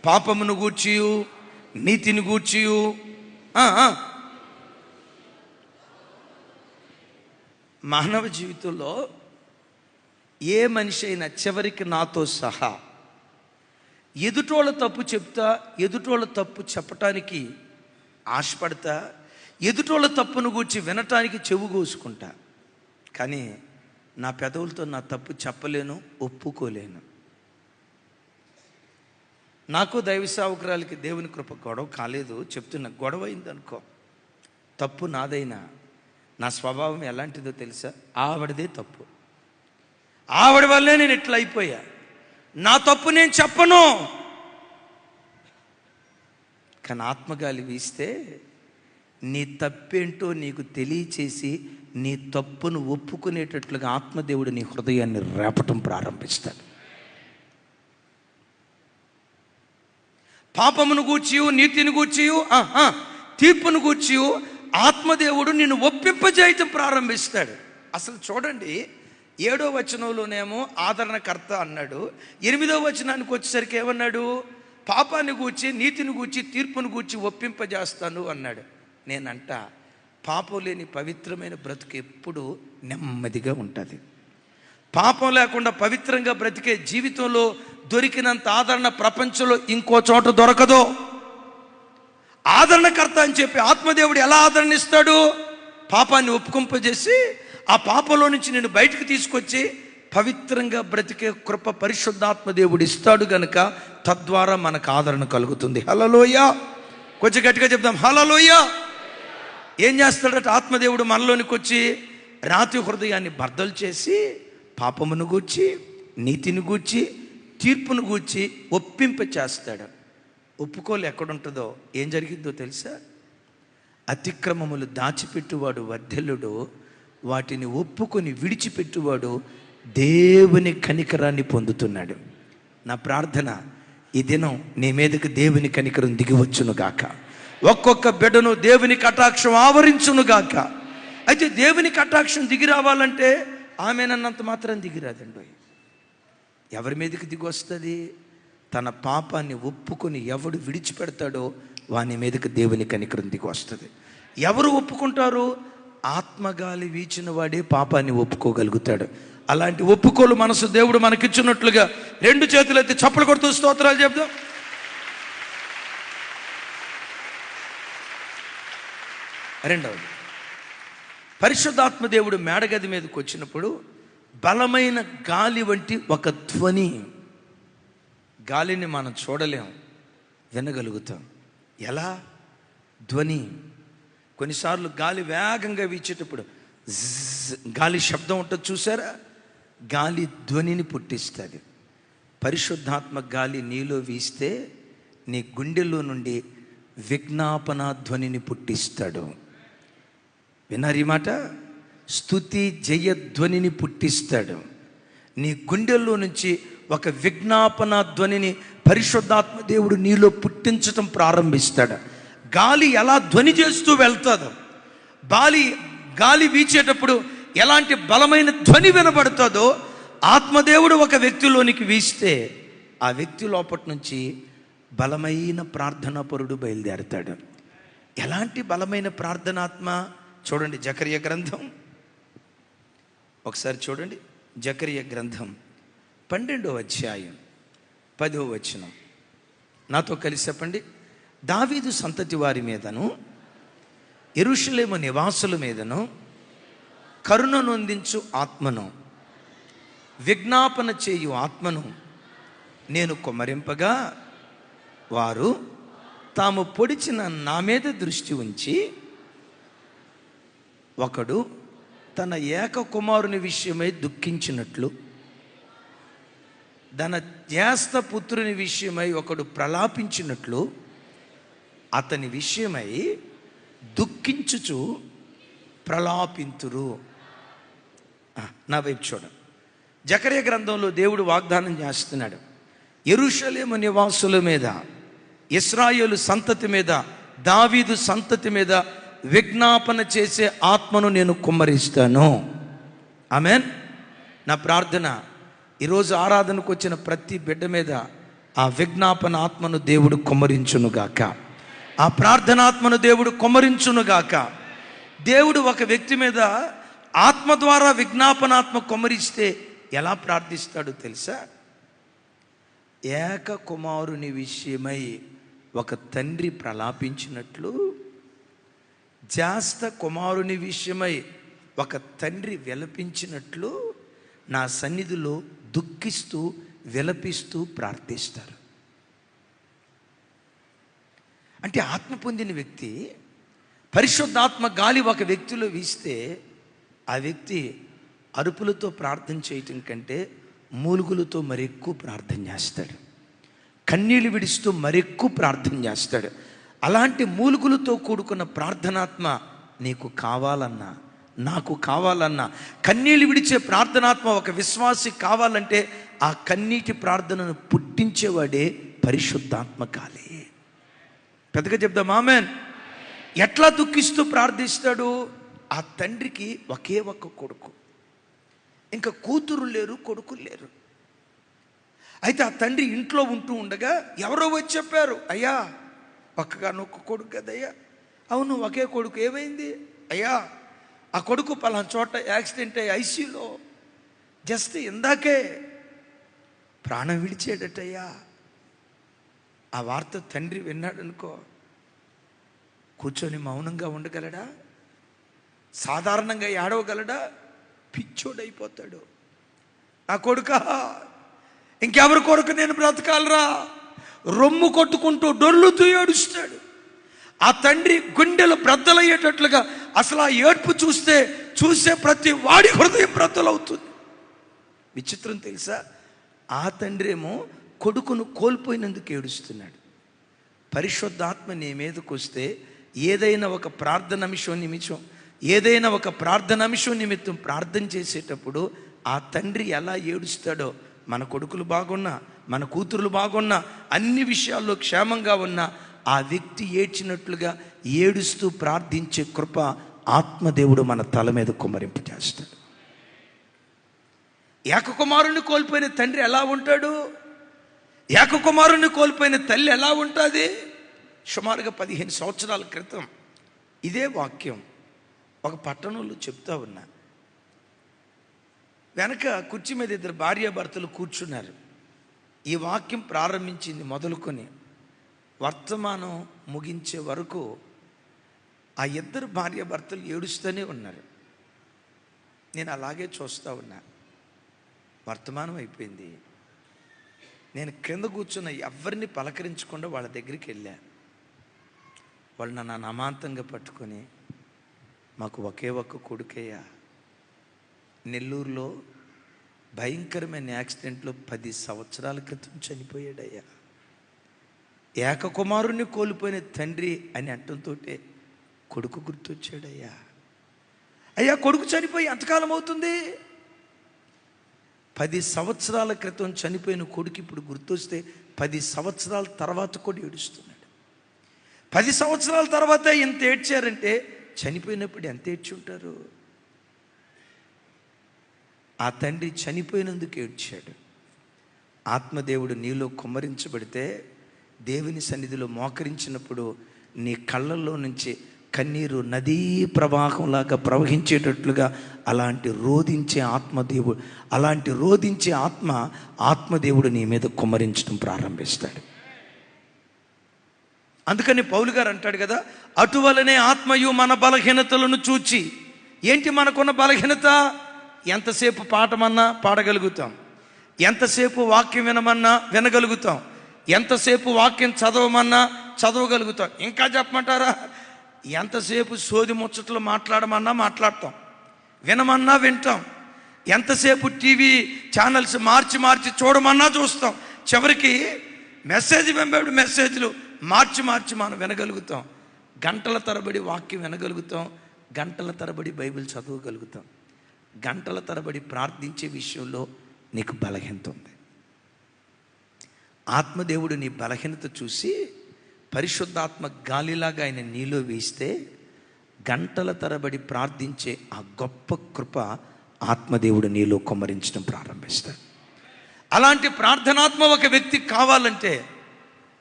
Speaker 1: పాపమును గూర్చియు నీతిని గూర్చియు మానవ జీవితంలో ఏ మనిషి అయినా చివరికి నాతో సహా ఎదుటోళ్ళ తప్పు చెప్తా, ఎదుటోళ్ళ తప్పు చెప్పటానికి ఆశపడతా, ఎదుటోళ్ళ తప్పును గూర్చి వినటానికి చెవు కోసుకుంటా, కానీ నా పెదవులతో నా తప్పు చెప్పలేను, ఒప్పుకోలేను. నాకు దైవ సేవకురాలికి దేవుని కృప గొడవ కాలేదు, చెప్తున్నా. గొడవ అయిందనుకో, తప్పు నాదైనా నా స్వభావం ఎలాంటిదో తెలుసా? ఆవిడదే తప్పు, ఆవిడ వల్లే నేను ఇట్లా అయిపోయా, నా తప్పు నేను చెప్పను. కానీ ఆత్మగాలి వీస్తే నీ తప్పేంటో నీకు తెలియచేసి నీ తప్పును ఒప్పుకునేటట్లుగా ఆత్మదేవుడు నీ హృదయాన్ని రేపటం ప్రారంభిస్తాడు. పాపమును గూర్చియు, నీతిని గూర్చియు, తీర్పును గూర్చియు ఆత్మదేవుడు నిన్ను ఒప్పింపజేయటం ప్రారంభిస్తాడు. అసలు చూడండి, 7వ వచనంలోనేమో ఆదరణకర్త అన్నాడు, 8వ వచనానికి వచ్చేసరికి ఏమన్నాడు? పాపాన్ని గూర్చి, నీతిని గూర్చి, తీర్పును గూర్చి ఒప్పింపజేస్తాను అన్నాడు. నేనంట పాపం లేని పవిత్రమైన బ్రతుకు ఎప్పుడు నెమ్మదిగా ఉంటుంది. పాపం లేకుండా పవిత్రంగా బ్రతికే జీవితంలో దొరికినంత ఆదరణ ప్రపంచంలో ఇంకో చోట దొరకదు. ఆదరణకర్త అని చెప్పి ఆత్మదేవుడు ఎలా ఆదరణిస్తాడు? పాపాన్ని ఒప్పుకుంపజేసి ఆ పాపంలో నుంచి నేను బయటకు తీసుకొచ్చి పవిత్రంగా బ్రతికే కృప పరిశుద్ధాత్మ దేవుడు ఇస్తాడు గనుక తద్వారా మనకు ఆదరణ కలుగుతుంది. హల్లెలూయా! కొంచెం గట్టిగా చెప్దాం, హల్లెలూయా! ఏం చేస్తాడట ఆత్మదేవుడు? మనలోనికి వచ్చి రాతి హృదయాన్ని బద్దలు చేసి పాపమును గూర్చి, నీతిని గూర్చి, తీర్పును గూర్చి ఒప్పింప చేస్తాడు. ఒప్పుకోలు ఎక్కడుంటుందో ఏం జరిగిద్దో తెలుసా? అతిక్రమములు దాచిపెట్టువాడు వర్ధిల్లుడు, వాటిని ఒప్పుకొని విడిచిపెట్టువాడు దేవుని కనికరాన్ని పొందుతున్నాడు. నా ప్రార్థన, ఈ దినం నీ మీదకి దేవుని కనికరం దిగివచ్చునుగాక. ఒక్కొక్క బిడ్డను దేవుని కటాక్షం ఆవరించునుగాక. అయితే దేవుని కటాక్షం దిగి రావాలంటే ఆమెనన్నంత మాత్రం దిగిరాదండి. ఎవరి మీదకి దిగి వస్తుంది? తన పాపాన్ని ఒప్పుకొని ఎవడు విడిచిపెడతాడో వాని మీదకి దేవుని కనికరం దిగి వస్తుంది. ఎవరు ఒప్పుకుంటారు? ఆత్మగాలి వీచిన వాడే పాపాన్ని ఒప్పుకోగలుగుతాడు. అలాంటి ఒప్పుకోలు మనసు దేవుడు మనకిచ్చినట్లుగా 2 చేతులు ఎత్తి చప్పలు కొడుతూ స్తోత్రాలు చెప్దాం. రెండవది, పరిశుద్ధాత్మ దేవుడు మేడగది మీదకి వచ్చినప్పుడు బలమైన గాలి వంటి ఒక ధ్వని. గాలిని మనం చూడలేం, వినగలుగుతాం. ఎలా? ధ్వని. కొన్నిసార్లు గాలి వేగంగా వీచేటప్పుడు గాలి శబ్దం ఉంటుంది, చూసారా? గాలి ధ్వనిని పుట్టిస్తుంది. పరిశుద్ధాత్మ గాలి నీలో వీస్తే నీ గుండెల్లో నుండి విజ్ఞాపన ధ్వనిని పుట్టిస్తాడు. విన్నారు ఈ మాట? స్తుతి జయధ్వనిని పుట్టిస్తాడు. నీ గుండెల్లో నుంచి ఒక విజ్ఞాపన ధ్వనిని పరిశుద్ధాత్మ దేవుడు నీలో పుట్టించటం ప్రారంభిస్తాడు. గాలి ఎలా ధ్వని చేస్తూ వెళ్తుందో, గాలి వీచేటప్పుడు ఎలాంటి బలమైన ధ్వని వినబడుతుందో, ఆత్మదేవుడు ఒక వ్యక్తిలోనికి వీస్తే ఆ వ్యక్తి లోపటి నుంచి బలమైన ప్రార్థనాపరుడు బయలుదేరుతాడు. ఎలాంటి బలమైన ప్రార్థనాత్మ? చూడండి జకర్యా గ్రంథం, ఒకసారి చూడండి. జకర్యా గ్రంథం 12వ అధ్యాయం 10వ వచనం. నాతో కలిసి చెప్పండి. దావీదు సంతతి వారి మీదను యెరూషలేము నివాసుల మీదను కరుణ నొందించు ఆత్మను, విజ్ఞాపన చేయు ఆత్మను నేను కుమ్మరింపగా వారు తాము పొడిచిన నా మీద దృష్టి ఉంచి, ఒకడు తన ఏక కుమారుని విషయమై దుఃఖించినట్లు, తన జ్యేష్ఠ పుత్రుని విషయమై ఒకడు ప్రలాపించినట్లు అతని విషయమై దుఃఖించుచు ప్రలాపింతురు. నా వైపు చూడండి. జకర్యా గ్రంథంలో దేవుడు వాగ్దానం చేస్తున్నాడు, యెరూషలేము నివాసుల మీద, ఇశ్రాయేలు సంతతి మీద, దావీదు సంతతి మీద విజ్ఞాపన చేసే ఆత్మను నేను కుమ్మరిస్తాను. ఆమేన్. నా ప్రార్థన, ఈరోజు ఆరాధనకు వచ్చిన ప్రతి బిడ్డ మీద ఆ విజ్ఞాపన ఆత్మను దేవుడు కుమ్మరించునుగాక. ఆ ప్రార్థనాత్మను దేవుడు కుమ్మరించునుగాక. దేవుడు ఒక వ్యక్తి మీద ఆత్మ ద్వారా విజ్ఞాపనాత్మ కుమ్మరిస్తే ఎలా ప్రార్థిస్తాడో తెలుసా? ఏక కుమారుని విషయమై ఒక తండ్రి ప్రలాపించినట్లు, జ్యేష్ఠ కుమారుని విషయమై ఒక తండ్రి విలపించినట్లు నా సన్నిధిలో దుఃఖిస్తూ విలపిస్తూ ప్రార్థిస్తారు. అంటే ఆత్మ పొందిన వ్యక్తి పరిశుద్ధాత్మ గాలి ఒక వ్యక్తిలో వీస్తే ఆ వ్యక్తి అరుపులతో ప్రార్థన చేయటం కంటే మూలుగులతో మరెక్కువ ప్రార్థన చేస్తాడు. కన్నీళ్ళు విడుస్తూ మరెక్కువ ప్రార్థన చేస్తాడు. అలాంటి మూలుగులతో కూడుకున్న ప్రార్థనాత్మ నీకు కావాలన్నా, నాకు కావాలన్నా, కన్నీళ్ళు విడిచే ప్రార్థనాత్మ ఒక విశ్వాసి కావాలంటే ఆ కన్నీటి ప్రార్థనను పుట్టించేవాడే పరిశుద్ధాత్మ గాలి. పెద్దగా చెప్దాం ఆమేన్. ఎట్లా దుఃఖిస్తూ ప్రార్థిస్తాడు? ఆ తండ్రికి ఒకే ఒక్క కొడుకు, ఇంకా కూతురు లేరు, కొడుకులు లేరు. అయితే ఆ తండ్రి ఇంట్లో ఉంటూ ఉండగా ఎవరో వచ్చి చెప్పారు, అయ్యా ఒక్కగానొక్క కొడుకు కదయ్యా. అవును, ఒకే కొడుకు, ఏమైంది అయ్యా? ఆ కొడుకు పలానా చోట యాక్సిడెంట్ అయ్యి ఐసీయూలో జస్ట్ ఇందాకే ప్రాణం విడిచేటట్టయ్యా. ఆ వార్త తండ్రి విన్నాడనుకో, కూర్చొని మౌనంగా ఉండగలడా? సాధారణంగా ఏడవగలడా? పిచ్చోడైపోతాడు. నా కొడుకా, ఇంకెవరి కొరకు నేను బ్రతకాలరా, రొమ్ము కొట్టుకుంటూ డొర్లుతూ ఏడుస్తాడు. ఆ తండ్రి గుండెలు బ్రద్దలయ్యేటట్లుగా అసలు ఆ ఏడ్పు చూసే ప్రతి వాడి హృదయం బ్రద్దలవుతుంది. విచిత్రం తెలుసా? ఆ తండ్రి ఏమో కొడుకును కోల్పోయినందుకు ఏడుస్తున్నాడు. పరిశుద్ధాత్మ నీ మీదకు వస్తే ఏదైనా ఒక ప్రార్థన అంశం నిమిత్తం ప్రార్థన చేసేటప్పుడు ఆ తండ్రి ఎలా ఏడుస్తాడో, మన కొడుకులు బాగున్నా, మన కూతురులు బాగున్నా, అన్ని విషయాల్లో క్షేమంగా ఉన్నా ఆ వ్యక్తి ఏడ్చినట్లుగా ఏడుస్తూ ప్రార్థించే కృప ఆత్మదేవుడు మన తల మీద కుమ్మరింపు చేస్తాడు. ఏకకుమారుని కోల్పోయిన తండ్రి ఎలా ఉంటాడు? ఏకకుమారుని కోల్పోయిన తల్లి ఎలా ఉంటుంది? సుమారుగా 15 సంవత్సరాల క్రితం ఇదే వాక్యం ఒక పట్టణంలో చెప్తా ఉన్నా. వెనక కుర్చీ మీద 2 భార్యాభర్తలు కూర్చున్నారు. ఈ వాక్యం ప్రారంభించింది మొదలుకొని వర్తమానం ముగించే వరకు ఆ 2 భార్యాభర్తలు ఏడుస్తూనే ఉన్నారు. నేను అలాగే చూస్తూ ఉన్నా. వర్తమానం అయిపోయింది. నేను కింద కూర్చున్న ఎవరిని పలకరించకుండా వాళ్ళ దగ్గరికి వెళ్ళా. వాళ్ళు నన్ను అమాంతంగా పట్టుకొని, మాకు ఒకే ఒక్క కొడుకయ్యా, నెల్లూరులో భయంకరమైన యాక్సిడెంట్లో 10 సంవత్సరాల క్రితం చనిపోయాడయ్యా. ఏకకుమారుణ్ణి కోల్పోయిన తండ్రి అని అంటంతో కొడుకు గుర్తొచ్చాడయ్యా. అయ్యా, కొడుకు చనిపోయి ఎంతకాలం అవుతుంది? 10 సంవత్సరాల క్రితం చనిపోయిన కొడుకు ఇప్పుడు గుర్తొస్తే 10 సంవత్సరాల తర్వాత కూడా ఏడుస్తున్నాడు. 10 సంవత్సరాల తర్వాత ఎంత ఏడ్చారంటే చనిపోయినప్పుడు ఎంత ఏడ్చి ఉంటారు? ఆ తండ్రి చనిపోయినందుకు ఏడ్చాడు. ఆత్మదేవుడు నీలో కుమ్మరించబడితే, దేవుని సన్నిధిలో మోకరించినప్పుడు నీ కళ్ళల్లో నుంచి కన్నీరు నదీ ప్రవాహంలాగా ప్రవహించేటట్లుగా అలాంటి రోధించే ఆత్మదేవుడు నీ మీద కుమ్మరించడం ప్రారంభిస్తాడు. అందుకని పౌలు గారు అంటాడు కదా, అటువలనే ఆత్మయు మన బలహీనతలను చూచి. ఏంటి మనకున్న బలహీనత? ఎంతసేపు పాడమన్నా పాడగలుగుతాం, ఎంతసేపు వాక్యం వినమన్నా వినగలుగుతాం, ఎంతసేపు వాక్యం చదవమన్నా చదవగలుగుతాం. ఇంకా చెప్పమంటారా? ఎంతసేపు సోది ముచ్చట్లు మాట్లాడమన్నా మాట్లాడతాం, వినమన్నా వింటాం, ఎంతసేపు టీవీ ఛానల్స్ మార్చి చూడమన్నా చూస్తాం. చివరికి మెసేజ్లు మార్చి మనం వినగలుగుతాం. గంటల తరబడి వాక్యం వినగలుగుతాం, గంటల తరబడి బైబిల్ చదవగలుగుతాం. గంటల తరబడి ప్రార్థించే విషయంలో నీకు బలహీనత ఉంది. ఆత్మదేవుడు నీ బలహీనత చూసి పరిశుద్ధాత్మ గాలిలాగా ఆయన నీలో వేస్తే గంటల తరబడి ప్రార్థించే ఆ గొప్ప కృప ఆత్మదేవుడు నీలో కుమ్మరించడం ప్రారంభిస్తాడు. అలాంటి ప్రార్థనాత్మ ఒక వ్యక్తికి కావాలంటే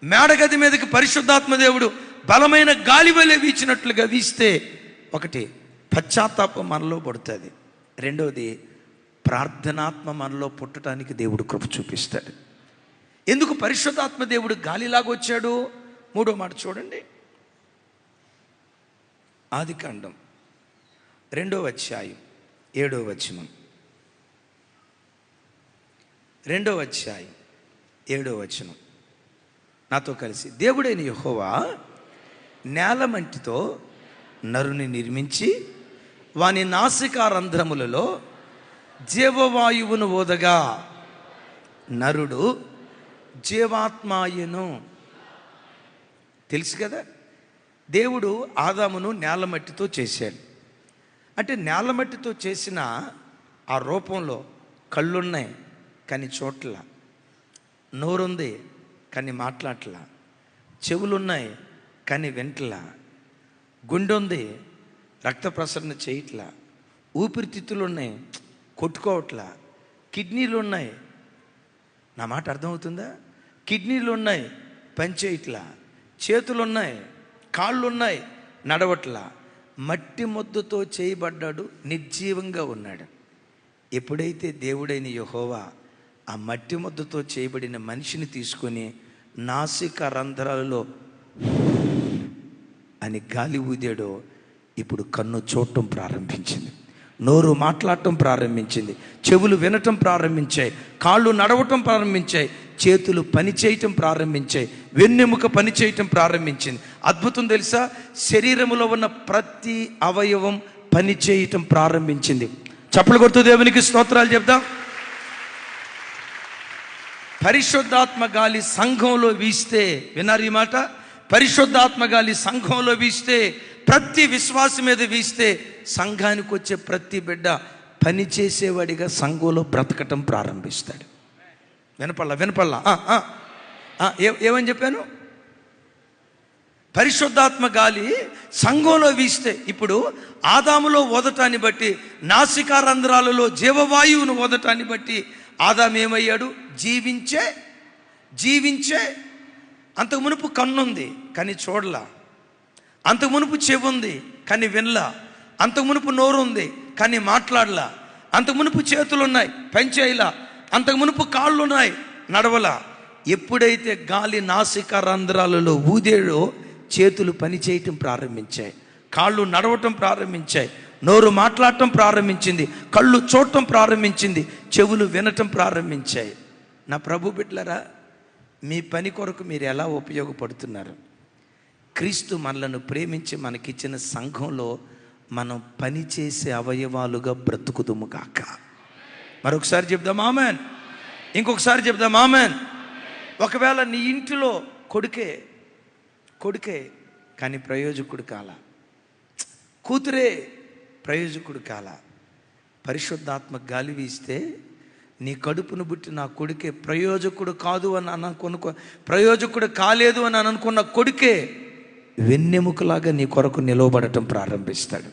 Speaker 1: మేడగది మీదకి పరిశుద్ధాత్మ దేవుడు బలమైన గాలి వలె వీచినట్లుగా వీస్తే, ఒకటి పశ్చాత్తాపం మనలో పడుతుంది, రెండవది ప్రార్థనాత్మ మనలో పుట్టడానికి దేవుడు కృప చూపిస్తాడు. ఎందుకు పరిశుద్ధాత్మ దేవుడు గాలిలాగా వచ్చాడు? 3వ మాట చూడండి. ఆదికాండం 2వ అధ్యాయం 7వ వచనం. 2వ అధ్యాయం 7వ వచనం నాతో కలిసి. దేవుడైన యెహోవా నేల మంటితో నరుని నిర్మించి వాని నాసికా రంధ్రములలో జీవవాయువును ఊదగా నరుడు జీవాత్మాయను. తెలుసు కదా, దేవుడు ఆదామును నేలమట్టితో చేశాడు. అంటే నేలమట్టితో చేసిన ఆ రూపంలో కళ్ళున్నాయి కానీ చోట్ల, నోరుంది కానీ మాట్లాడట్లా, చెవులున్నాయి కానీ వెంటలా, గుండె ఉంది రక్త ప్రసరణ చేయట్లా, ఊపిరితిత్తులు ఉన్నాయి కొట్టుకోవట్లా, కిడ్నీలు ఉన్నాయి, నా మాట అర్థమవుతుందా? కిడ్నీలు ఉన్నాయి పనిచేయట్లా, చేతులున్నాయి, కాళ్ళున్నాయి నడవట్లా, మట్టి ముద్దతో చేయబడ్డాడు, నిర్జీవంగా ఉన్నాడు. ఎప్పుడైతే దేవుడైన యెహోవా ఆ మట్టి ముద్దతో చేయబడిన మనిషిని తీసుకొని నాసిక రంధ్రాలలో అని గాలి ఊదాడో, ఇప్పుడు కన్ను చూడటం ప్రారంభించింది, నోరు మాట్లాడటం ప్రారంభించింది, చెవులు వినటం ప్రారంభించాయి, కాళ్ళు నడవటం ప్రారంభించాయి, చేతులు పని చేయటం ప్రారంభించాయి, వెన్నెముక పని చేయటం ప్రారంభించింది. అద్భుతం తెలుసా, శరీరంలో ఉన్న ప్రతి అవయవం పని చేయటం ప్రారంభించింది. చప్పలు కొడుతూ దేవునికి స్తోత్రాలు చెప్దాం. పరిశుద్ధాత్మ గాలి సంఘంలో వీస్తే, విన్నారు ఈ మాట? పరిశుద్ధాత్మ గాలి సంఘంలో వీస్తే, ప్రతి విశ్వాసి మీద వీస్తే, సంఘానికి వచ్చే ప్రతి బిడ్డ పని చేసేవాడిగా సంఘంలో బ్రతకటం ప్రారంభిస్తాడు. వినపల్లా ఏమని చెప్పాను? పరిశుద్ధాత్మ గాలి సంఘంలో వీస్తే, ఇప్పుడు ఆదాములో ఓదటాన్ని బట్టి, నాసికా రంధ్రాలలో జీవవాయువును ఓదటాన్ని బట్టి ఆదాము ఏమయ్యాడు? జీవించే. అంతకు మునుపు కన్నుంది కానీ చూడలా, అంతకు మునుపు చెవి ఉంది కానీ వినలా, అంతకు మునుపు నోరు ఉంది కానీ మాట్లాడలా, అంతకు మునుపు చేతులున్నాయి పనిచేయలా, అంతకు మునుపు కాళ్ళున్నాయి నడవలా. ఎప్పుడైతే గాలి నాసిక రంధ్రాలలో ఊదేడో, చేతులు పని చేయటం ప్రారంభించాయి, కాళ్ళు నడవటం ప్రారంభించాయి, నోరు మాట్లాడటం ప్రారంభించింది, కళ్ళు చూడటం ప్రారంభించింది, చెవులు వినటం ప్రారంభించాయి. నా ప్రభు బిడ్డలారా, మీ పని కొరకు మీరు ఎలా ఉపయోగపడుతున్నారు? క్రీస్తు మనలను ప్రేమించి మనకిచ్చిన సంఘంలో మనం పని చేసే అవయవాలుగా బ్రతుకుదుము కాక. మరొకసారి చెప్దాం ఆమెన్. ఇంకొకసారి చెప్దాం ఆమెన్. ఒకవేళ నీ ఇంటిలో కొడుకే కానీ ప్రయోజకుడు కాల, కూతురే ప్రయోజకుడు కాల, పరిశుద్ధాత్మ గాలి వీస్తే నీ కడుపును బుట్టి నా కొడుకే ప్రయోజకుడు కాదు అని ప్రయోజకుడు కాలేదు అని అనుకున్న కొడుకే వెన్నెముకలాగా నీ కొరకు నిలవబడటం ప్రారంభిస్తాడు,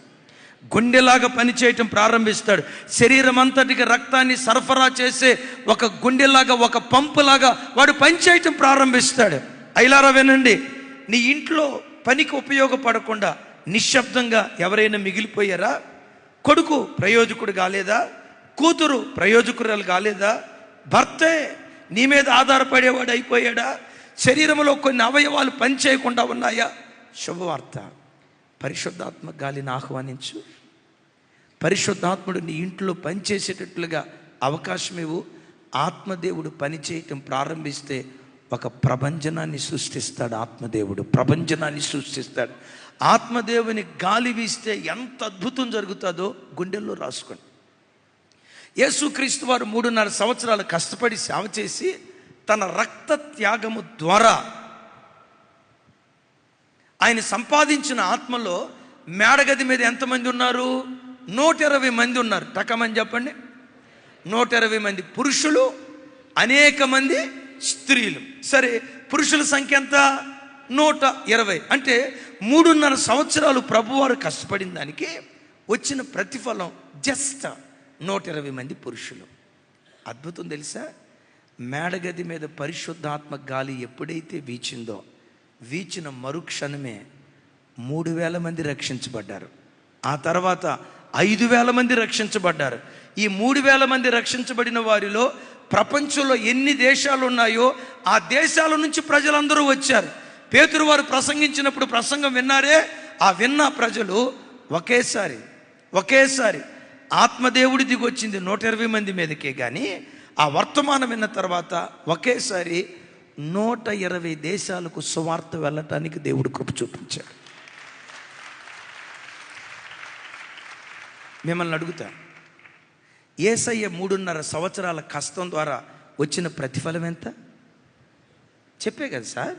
Speaker 1: గుండెలాగా పనిచేయటం ప్రారంభిస్తాడు, శరీరం అంతటికి రక్తాన్ని సరఫరా చేసే ఒక గుండెలాగా, ఒక పంపులాగా వాడు పనిచేయటం ప్రారంభిస్తాడు. అయిలారా వినండి, నీ ఇంట్లో పనికి ఉపయోగపడకుండా నిశ్శబ్దంగా ఎవరైనా మిగిలిపోయారా? కొడుకు ప్రయోజకుడు కాలేదా? కూతురు ప్రయోజకురాలు కాలేదా? భర్తే నీ మీద ఆధారపడేవాడు అయిపోయాడా? శరీరంలో కొన్ని అవయవాలు పనిచేయకుండా ఉన్నాయా? శుభవార్త, పరిశుద్ధాత్మ గాలిని ఆహ్వానించు. పరిశుద్ధాత్ముడు నీ ఇంట్లో పనిచేసేటట్లుగా అవకాశం ఇవ్వు. ఆత్మదేవుడు పనిచేయటం ప్రారంభిస్తే ఒక ప్రపంచనాన్ని సృష్టిస్తాడు. ఆత్మదేవుడు ప్రపంచనాన్ని సృష్టిస్తాడు. ఆత్మదేవుని గాలి వీస్తే ఎంత అద్భుతం జరుగుతుందో గుండెల్లో రాసుకోండి. యేసుక్రీస్తు వారు 3.5 సంవత్సరాలు కష్టపడి సేవ చేసి తన రక్త త్యాగము ద్వారా ఆయన సంపాదించిన ఆత్మలో మేడగది మీద ఎంతమంది ఉన్నారు? 120 మంది ఉన్నారు. టకమని చెప్పండి. 120 మంది పురుషులు, అనేక మంది స్త్రీలు. సరే, పురుషుల సంఖ్య ఎంత? 120. అంటే 3.5 సంవత్సరాలు ప్రభువారు కష్టపడిన దానికి వచ్చిన ప్రతిఫలం జస్ట్ 120 మంది పురుషులు. అద్భుతం తెలుసా? మేడగది మీద పరిశుద్ధాత్మ గాలి ఎప్పుడైతే వీచిందో, వీచిన మరుక్షణమే 3,000 మంది రక్షించబడ్డారు. ఆ తర్వాత 5,000 మంది రక్షించబడ్డారు. ఈ 3,000 మంది రక్షించబడిన వారిలో ప్రపంచంలో ఎన్ని దేశాలు ఉన్నాయో ఆ దేశాల నుంచి ప్రజలందరూ వచ్చారు. పేతురు వారు ప్రసంగించినప్పుడు ప్రసంగం విన్నారే, ఆ విన్న ప్రజలు ఒకేసారి ఆత్మదేవుడి దిగొచ్చింది 120 మంది మీదకే. కానీ ఆ వర్తమానం విన్న తర్వాత ఒకేసారి 120 దేశాలకు సువార్త వెళ్ళటానికి దేవుడు కృప చూపించాడు. మిమ్మల్ని అడుగుతా, యేసయ్య 3.5 సంవత్సరాల కష్టం ద్వారా వచ్చిన ప్రతిఫలం ఎంత? చెప్పే కదా సార్.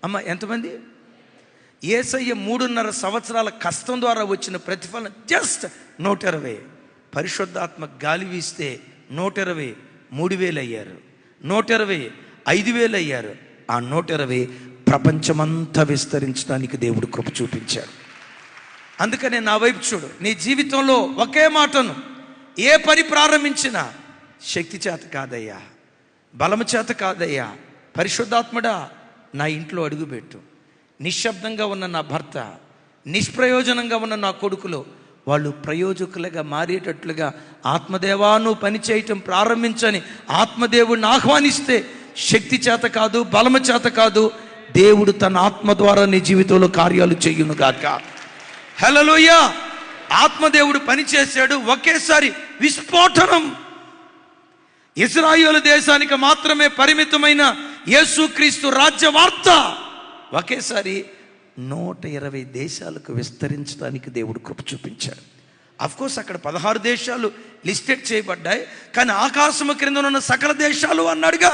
Speaker 1: అమ్మ ఎంతమంది? యేసయ్య 3.5 సంవత్సరాల కష్టం ద్వారా వచ్చిన ప్రతిఫలం జస్ట్ 120. పరిశుద్ధాత్మ గాలి వీస్తే 120 3,000 అయ్యారు, 120 5,000 అయ్యారు. ఆ 120 ప్రపంచమంతా విస్తరించడానికి దేవుడు కృప చూపించాడు. అందుకనే నా వైపు చూడు. నీ జీవితంలో ఒకే మాటను, ఏ పని ప్రారంభించినా శక్తి చేత కాదయ్యా, బలము చేత కాదయ్యా, పరిశుద్ధాత్ముడా నా ఇంట్లో అడుగుపెట్టు. నిశ్శబ్దంగా ఉన్న నా భర్త, నిష్ప్రయోజనంగా ఉన్న నా కొడుకులు, వాళ్ళు ప్రయోజకులుగా మారేటట్లుగా ఆత్మదేవా నువ్వు పని చేయటం ప్రారంభించని ఆత్మదేవుడిని ఆహ్వానిస్తే శక్తి చేత కాదు, బలము చేత కాదు, దేవుడు తన ఆత్మ ద్వారా నీ జీవితంలో కార్యాలు చెయ్యునుగాక. హల్లెలూయా. ఆత్మదేవుడు పనిచేశాడు. ఒకేసారి విస్ఫోటనం. ఇశ్రాయేలు దేశానికి మాత్రమే పరిమితమైన యేసుక్రీస్తు రాజ్య వార్త ఒకేసారి 120 దేశాలకు విస్తరించడానికి దేవుడు కృప చూపించాడు. అఫ్కోర్స్ అక్కడ 16 దేశాలు లిస్టెడ్ చేయబడ్డాయి, కానీ ఆకాశము క్రింద ఉన్న సకల దేశాలు అన్నాడుగా.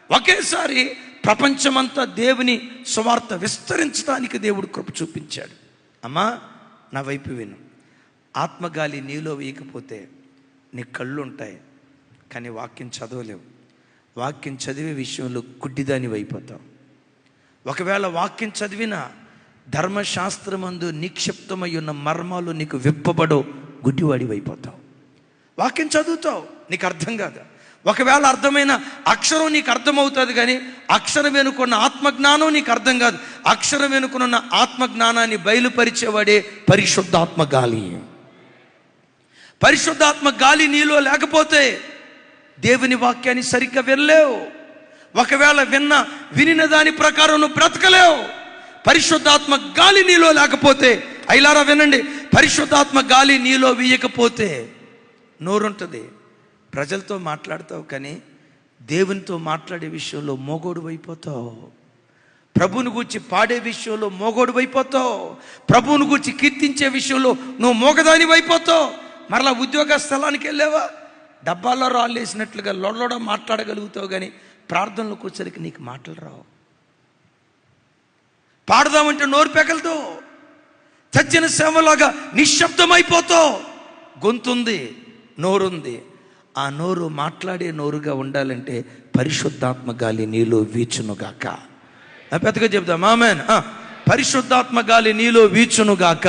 Speaker 1: ఒకేసారి ప్రపంచమంతా దేవుని సువార్త విస్తరించడానికి దేవుడు కృప చూపించాడు. అమ్మా నా వైపు విను. ఆత్మగాలి నీలో వేయకపోతే నీ కళ్ళు ఉంటాయి, కానీ వాక్యం చదవలేవు. వాక్యం చదివే విషయంలో గుడ్డిదాని అయిపోతావు. ఒకవేళ వాక్యం చదివినా ధర్మశాస్త్రమందు నిక్షిప్తమై ఉన్న మర్మాలు నీకు విప్పబడో గుడ్డివాడి అయిపోతావు. వాక్యం చదువుతావు, నీకు అర్థం కాదు. ఒకవేళ అర్థమైన అక్షరం నీకు అర్థమవుతుంది, కానీ అక్షరం వెనుకున్న ఆత్మజ్ఞానం నీకు అర్థం కాదు. అక్షరం వెనుకున్న ఆత్మజ్ఞానాన్ని బయలుపరిచేవాడే పరిశుద్ధాత్మ గాలి. పరిశుద్ధాత్మ గాలి నీలో లేకపోతే దేవుని వాక్యాన్ని సరిగ్గా వినలేవు. ఒకవేళ వినిన దాని ప్రకారం నువ్వు బ్రతకలేవు. పరిశుద్ధాత్మ గాలి నీలో లేకపోతే, అయిలారా వినండి, పరిశుద్ధాత్మ గాలి నీలో వీయకపోతే నోరుంటుంది, ప్రజలతో మాట్లాడతావు, కానీ దేవునితో మాట్లాడే విషయంలో మోగోడు అయిపోతావు. ప్రభువుని గూర్చి పాడే విషయంలో మోగోడు అయిపోతావు. ప్రభువుని గూర్చి కీర్తించే విషయంలో నువ్వు మోగదాని అయిపోతావు. మరలా ఉద్యోగ స్థలానికి వెళ్ళావా, డబ్బాల్లో రాళ్ళు వేసినట్లుగా లొడలోడ మాట్లాడగలుగుతావు, కానీ ప్రార్థనలోకి వచ్చరికి నీకు మాటలు రావు. పాడదామంటే నోరు పెగలదు. చచ్చిన సేవలాగా నిశ్శబ్దమైపోతావు. గొంతుంది, నోరుంది. ఆ నోరు మాట్లాడే నోరుగా ఉండాలంటే పరిశుద్ధాత్మ గాలి నీలో వీచునుగాక. పెద్దగా చెప్దాం ఆమేన్. పరిశుద్ధాత్మ గాలి నీలో వీచునుగాక.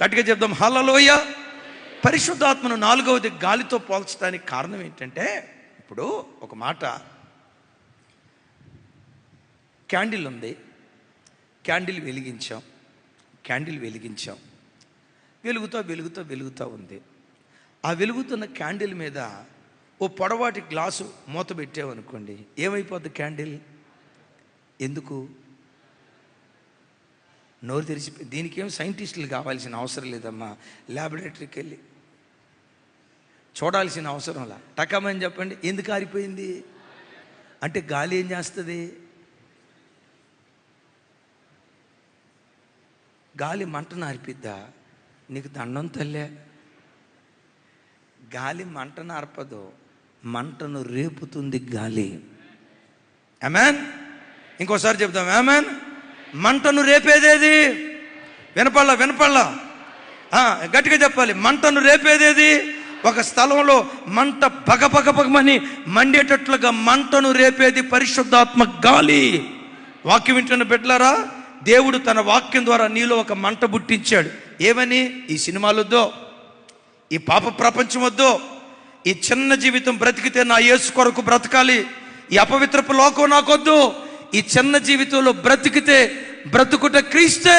Speaker 1: గట్టిగా చెప్దాం హల్లెలూయా. పరిశుద్ధాత్మను 4వది గాలితో పోల్చడానికి కారణం ఏంటంటే, ఇప్పుడు ఒక మాట, క్యాండిల్ ఉంది, క్యాండిల్ వెలిగించాం, వెలుగుతూ ఉంది. ఆ వెలుగుతున్న క్యాండిల్ మీద ఓ పొడవాటి గ్లాసు మూత పెట్టామనుకోండి, ఏమైపోద్ది క్యాండిల్? ఎందుకు? నోరు తెరిచి. దీనికి ఏం సైంటిస్టులు కావాల్సిన అవసరం లేదమ్మా, ల్యాబొరేటరీకి వెళ్ళి చూడాల్సిన అవసరంలా. టకమని చెప్పండి, ఎందుకు ఆరిపోయింది అంటే గాలి ఏం చేస్తుంది? గాలి మంటను ఆర్పిద్దా? నీకు దండం తల్లే. గాలి మంటను ఆర్పదు, మంటను రేపుతుంది గాలి. ఆమేన్. ఇంకోసారి చెప్దాం ఆమేన్. మంటను రేపేదేది? వినపల్లా గట్టిగా చెప్పాలి. మంటను రేపేదేది? ఒక స్థలంలో మంట పగపగపగమని మండేటట్లుగా మంటను రేపేది పరిశుద్ధాత్మ గాలి. వాక్యం వింటున్న బిడ్డలారా, దేవుడు తన వాక్యం ద్వారా నీలో ఒక మంట పుట్టించాడు. ఏమని? ఈ సినిమాలొద్దో, ఈ పాప ప్రపంచం వద్దో, ఈ చిన్న జీవితం బ్రతికితే నా యేసు కొరకు బ్రతకాలి, ఈ అపవిత్రపు లోకం నాకొద్దు. ఈ చిన్న జీవితంలో బ్రతికితే బ్రతుకుట క్రీస్తే,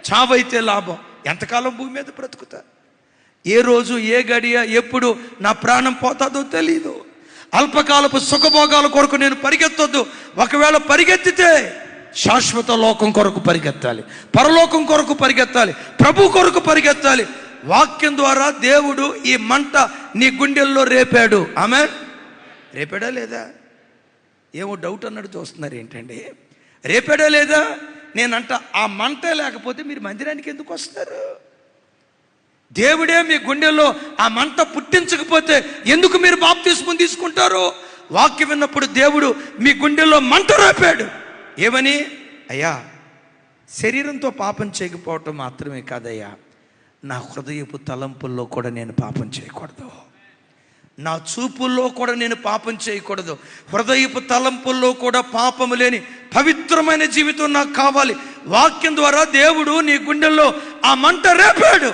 Speaker 1: చావైతే లాభం. ఎంతకాలం భూమి మీద బ్రతుకుతా? ఏ రోజు, ఏ గడియ, ఎప్పుడు నా ప్రాణం పోతాదో తెలీదు. అల్పకాలపు సుఖభోగాల కొరకు నేను పరిగెత్తొద్దు. ఒకవేళ పరిగెత్తితే శాశ్వత లోకం కొరకు పరిగెత్తాలి, పరలోకం కొరకు పరిగెత్తాలి, ప్రభు కొరకు పరిగెత్తాలి. వాక్యం ద్వారా దేవుడు ఈ మంట నీ గుండెల్లో రేపాడు. ఆమేన్. రేపాడా లేదా? ఏమో డౌట్ అన్నట్టు చూస్తున్నారు ఏంటండి? రేపాడా లేదా? నేనంట ఆ మంట లేకపోతే మీరు మందిరానికి ఎందుకు వస్తారు? దేవుడే మీ గుండెల్లో ఆ మంట పుట్టించకపోతే ఎందుకు మీరు బాప్తిస్మం తీసుకుంటారు? వాక్యం విన్నప్పుడు దేవుడు మీ గుండెల్లో మంట రేపాడు. ఏమని? అయ్యా, శరీరంతో పాపం చేయకపోవటం మాత్రమే కాదయ్యా, నా హృదయపు తలంపుల్లో కూడా నేను పాపం చేయకూడదు, నా చూపుల్లో కూడా నేను పాపం చేయకూడదు, హృదయపు తలంపుల్లో కూడా పాపము లేని పవిత్రమైన జీవితం నాకు కావాలి. వాక్యం ద్వారా దేవుడు నీ గుండెల్లో ఆ మంట రేపాడు.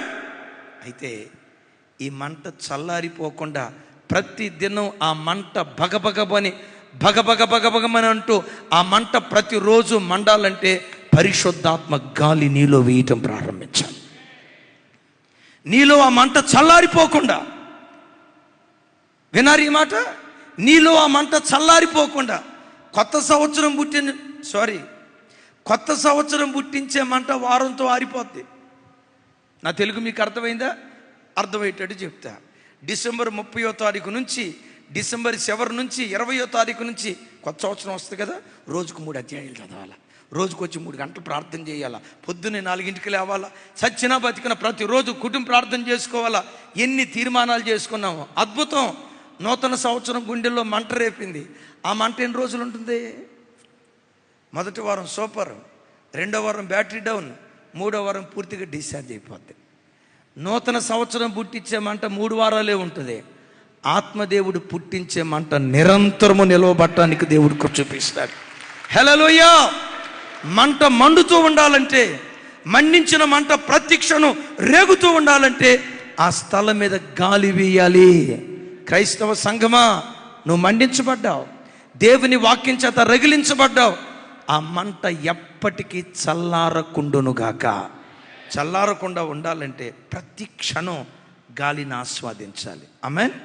Speaker 1: అయితే ఈ మంట చల్లారిపోకుండా ప్రతి దినం ఆ మంట భగభగమని అంటూ ఆ మంట ప్రతిరోజు మండాలంటే పరిశుద్ధాత్మ గాలి నీలో వేయటం ప్రారంభించాలి. నీలో ఆ మంట చల్లారిపోకుండా, వినారు ఈ మాట? నీలో ఆ మంట చల్లారిపోకుండా కొత్త సంవత్సరం పుట్టించే మంట వారంతో ఆరిపోద్ది. నా తెలుగు మీకు అర్థమైందా? అర్థమయ్యేటట్టు చెప్తా. డిసెంబర్ 30వ తారీఖు నుంచి డిసెంబర్ చివరి నుంచి 20వ తారీఖు నుంచి కొత్త సంవత్సరం వస్తుంది కదా, రోజుకు 3 అధ్యాయాలు చదవాలా, రోజుకు వచ్చి 3 గంటలు ప్రార్థన చేయాలా, పొద్దున్నే 4ంటికి లేవాలా, చచ్చినా బతికిన ప్రతిరోజు కుటుంబ ప్రార్థన చేసుకోవాలా. ఎన్ని తీర్మానాలు చేసుకున్నాము! అద్భుతం. నూతన సంవత్సరం గుండెల్లో మంట రేపింది. ఆ మంట ఎన్ని రోజులు ఉంటుంది? మొదటి వారం సూపర్, 2వ వారం బ్యాటరీ డౌన్, 3వ వారం పూర్తిగా డిశ్చార్జ్ అయిపోద్ది. నూతన సంవత్సరం పుట్టించే మంట 3 వారాలే ఉంటుంది. ఆత్మదేవుడు పుట్టించే మంట నిరంతరము నిలవబట్టడానికి దేవుడు చూపిస్తాడు. హల్లెలూయా! మంట మండుతూ ఉండాలంటే, మండించిన మంట ప్రతి క్షణం రేగుతూ ఉండాలంటే ఆ స్థలం మీద గాలి వేయాలి. క్రైస్తవ సంఘమా, నువ్వు మండించబడ్డావు, దేవుని వాక్యం చేత రగిలించబడ్డావు. ఆ మంట ఎప్పటికీ చల్లారకుండునుగాక. చల్లారకుండా ఉండాలంటే ప్రతి క్షణం గాలిని ఆస్వాదించాలి. ఆమేన్.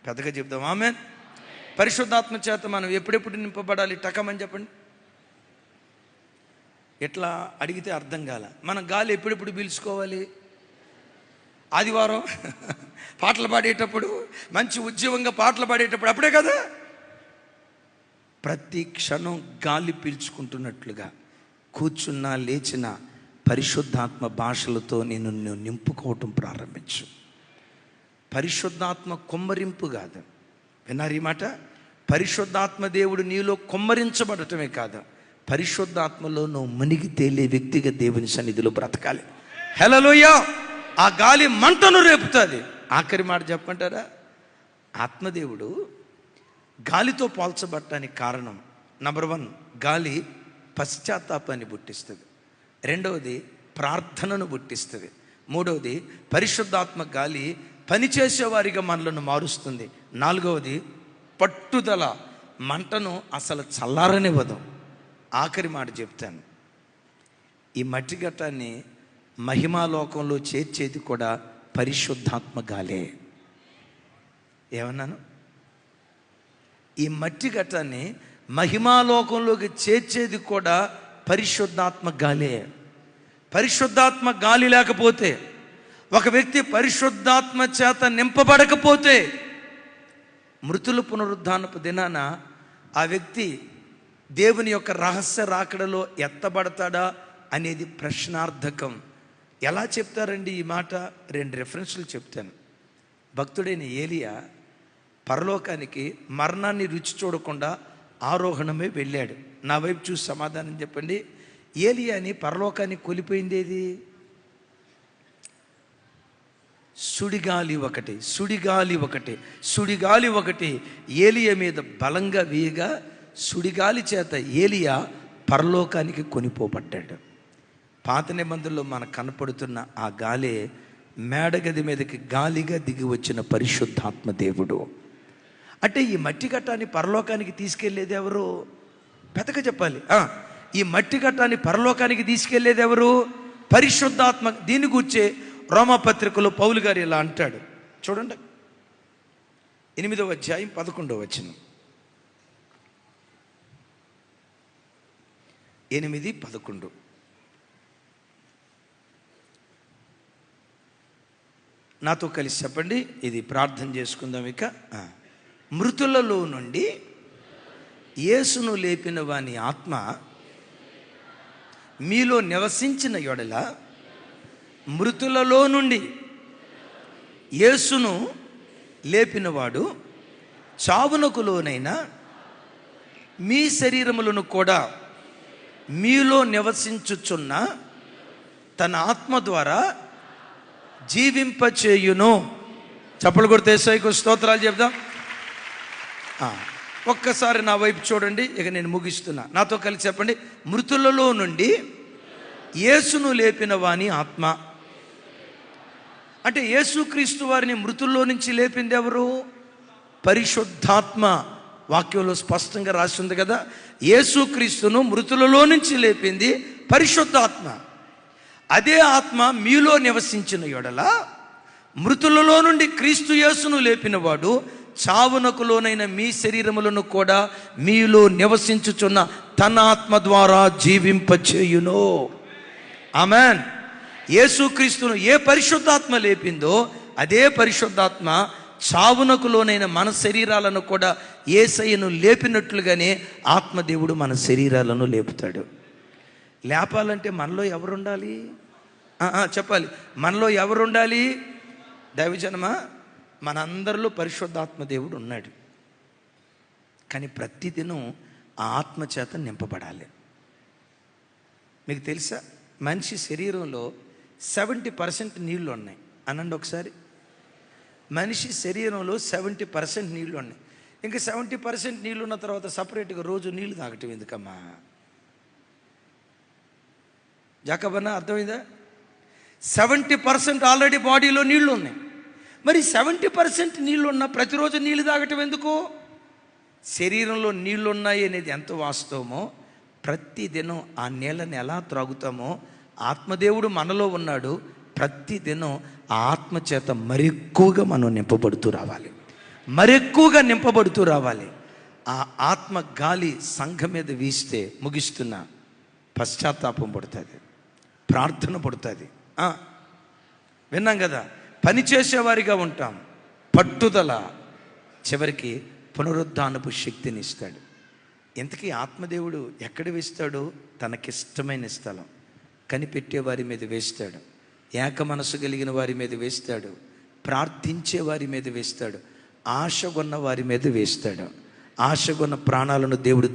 Speaker 1: పెద్దగా చెప్దాం ఆమేన్. పరిశుద్ధాత్మ చేత మనం ఎప్పుడెప్పుడు నింపబడాలి? టకమని చెప్పండి. ఎట్లా అడిగితే అర్థం కాల. మనం గాలి ఎప్పుడెప్పుడు పీల్చుకోవాలి? ఆదివారం పాటలు పాడేటప్పుడు, మంచి ఉద్యోగంగా పాటలు పాడేటప్పుడు, అప్పుడే కదా. ప్రతి క్షణం గాలి పీల్చుకుంటున్నట్లుగా కూర్చున్నా లేచినా పరిశుద్ధాత్మ భాషలతో నేను నింపుకోవటం ప్రారంభించు. పరిశుద్ధాత్మ కొమ్మరింపు కాదు. విన్నారు ఈ మాట? పరిశుద్ధాత్మ దేవుడు నీలో కొమ్మరించబడటమే కాదు, పరిశుద్ధాత్మలో నువ్వు మునిగి తేలే వ్యక్తిగా దేవుని సన్నిధిలో బ్రతకాలి. హల్లెలూయా! ఆ గాలి మంటను రేపుతుంది. ఆఖరి మాట చెప్పంటారా? ఆత్మదేవుడు గాలితో పోల్చబడటానికి కారణం నంబర్ 1, గాలి పశ్చాత్తాపాన్ని పుట్టిస్తుంది. 2వది ప్రార్థనను పుట్టిస్తుంది. 3వది పరిశుద్ధాత్మ గాలి పనిచేసేవారిగా మనలను మారుస్తుంది. 4వది పట్టుదల, మంటను అసలు చల్లారనివ్వదు. ఆఖరి మాట చెప్తాను, ఈ మట్టి ఘట్టాన్ని మహిమాలోకంలో చేర్చేది కూడా పరిశుద్ధాత్మ గాలే. ఏమన్నాను? ఈ మట్టి ఘట్టాన్ని మహిమాలోకంలోకి చేర్చేది కూడా పరిశుద్ధాత్మ గాలే. పరిశుద్ధాత్మ గాలి లేకపోతే, ఒక వ్యక్తి పరిశుద్ధాత్మ చేత నింపబడకపోతే, మృతుల పునరుద్ధానపు దినాన ఆ వ్యక్తి దేవుని యొక్క రహస్య రాకడలో ఎత్తబడతాడా అనేది ప్రశ్నార్థకం. ఎలా చెప్తారండి ఈ మాట? 2 రెఫరెన్స్లు చెప్తాను. భక్తుడైన ఏలియా పరలోకానికి మరణాన్ని రుచి చూడకుండా ఆరోహణమే వెళ్ళాడు. నా వైపు చూసి సమాధానం చెప్పండి. ఏలియాని పరలోకానికి కొలిపోయింది ఏది? సుడిగాలి ఒకటి ఏలియా మీద బలంగా వేయగా సుడిగాలి చేత ఏలియా పరలోకానికి కొనిపోబడ్డాడు. పాత నిబంధనలో మనకు కనపడుతున్న ఆ గాలే మేడగది మీదకి గాలిగా దిగి వచ్చిన పరిశుద్ధాత్మ దేవుడు. అంటే ఈ మట్టి ఘట్టాన్ని పరలోకానికి తీసుకెళ్లేది ఎవరు? పెద్దగా చెప్పాలి. ఈ మట్టి ఘట్టాన్ని పరలోకానికి తీసుకెళ్లేది ఎవరు? పరిశుద్ధాత్మ. దీని గురించే రోమాపత్రికలో పౌలు గారు ఇలా అంటాడు, చూడండి. 8వ అధ్యాయం 11వ వచనం. 8:11. నాతో కలిసి చెప్పండి. ఇది ప్రార్థన చేసుకుందాం. ఇక మృతులలో నుండి యేసును లేపిన వాని ఆత్మ మీలో నివసించిన యెడల మృతులలో నుండి యేసును లేపినవాడు చావునకు లోనైన మీ శరీరములను కూడా మీలో నివసించుచున్న తన ఆత్మ ద్వారా జీవింపచేయును. చప్పలు కొడితే యేసయ్యకు స్తోత్రాలు చెప్దాం. ఒక్కసారి నా వైపు చూడండి, ఇక నేను ముగిస్తున్నా. నాతో కలిసి చెప్పండి. మృతులలో నుండి యేసును లేపిన వాని ఆత్మ. అంటే యేసుక్రీస్తు వారిని మృతుల్లో నుంచి లేపింది ఎవరు? పరిశుద్ధాత్మ. వాక్యంలో స్పష్టంగా రాసి ఉంది కదా, యేసుక్రీస్తును మృతులలో నుంచి లేపింది పరిశుద్ధాత్మ. అదే ఆత్మ మీలో నివసించిన యెడల మృతులలో నుండి క్రీస్తు యేసును లేపినవాడు చావునకు లోనైన మీ శరీరములను కూడా మీలో నివసించుచున్న తన ఆత్మ ద్వారా జీవింపచేయును. ఆమెన్. యేసుక్రీస్తును ఏ పరిశుద్ధాత్మ లేపిందో అదే పరిశుద్ధాత్మ చావునకు లోనైన మన శరీరాలను కూడా యేసయ్యను లేపినట్లుగానే ఆత్మదేవుడు మన శరీరాలను లేపుతాడు. లేపాలంటే మనలో ఎవరుండాలి? చెప్పాలి. మనలో ఎవరుండాలి? దైవజనమా, మనందరిలో పరిశుద్ధాత్మ దేవుడు ఉన్నాడు. కానీ ప్రతిదినం ఆ ఆత్మ చేత నింపబడాలి. మీకు తెలుసా, మనిషి శరీరంలో 70% నీళ్ళు ఉన్నాయి. అనండి ఒకసారి. మనిషి శరీరంలో 70% నీళ్ళు ఉన్నాయి. ఇంకా 70% నీళ్ళు ఉన్న తర్వాత సపరేట్గా రోజు నీళ్ళు తాగటం ఎందుకమ్మా? జాకబన్నా, అర్థమైందా? 70% ఆల్రెడీ బాడీలో నీళ్లు ఉన్నాయి. మరి 70% నీళ్ళు ఉన్నా ప్రతిరోజు నీళ్ళు తాగటం ఎందుకు? శరీరంలో నీళ్ళు ఉన్నాయి అనేది ఎంత వాస్తవమో, ప్రతిదినం ఆ నీళ్ళని ఎలా త్రాగుతామో, ఆత్మదేవుడు మనలో ఉన్నాడు. ప్రతిదినం ఆ ఆత్మ చేత మరెక్కువగా మనం నింపబడుతూ రావాలి, మరెక్కువగా నింపబడుతూ రావాలి. ఆ ఆత్మ గాలి సంఘం మీద వీస్తే, ముగిస్తున్న, పశ్చాత్తాపం పడుతుంది, ప్రార్థన పడుతుంది. విన్నాం కదా, పని చేసేవారిగా ఉంటాం, పట్టుదల, చివరికి పునరుద్ధానపు శక్తిని ఇస్తాడు. ఇంతకీ ఆత్మదేవుడు ఎక్కడ వేస్తాడు? తనకిష్టమైన స్థలం, కనిపెట్టే వారి మీద వేస్తాడు, ఏక మనసు కలిగిన వారి మీద వేస్తాడు, ప్రార్థించే వారి మీద వేస్తాడు, ఆశగొన్న వారి మీద వేస్తాడు. ఆశగొన్న ప్రాణాలను దేవుడు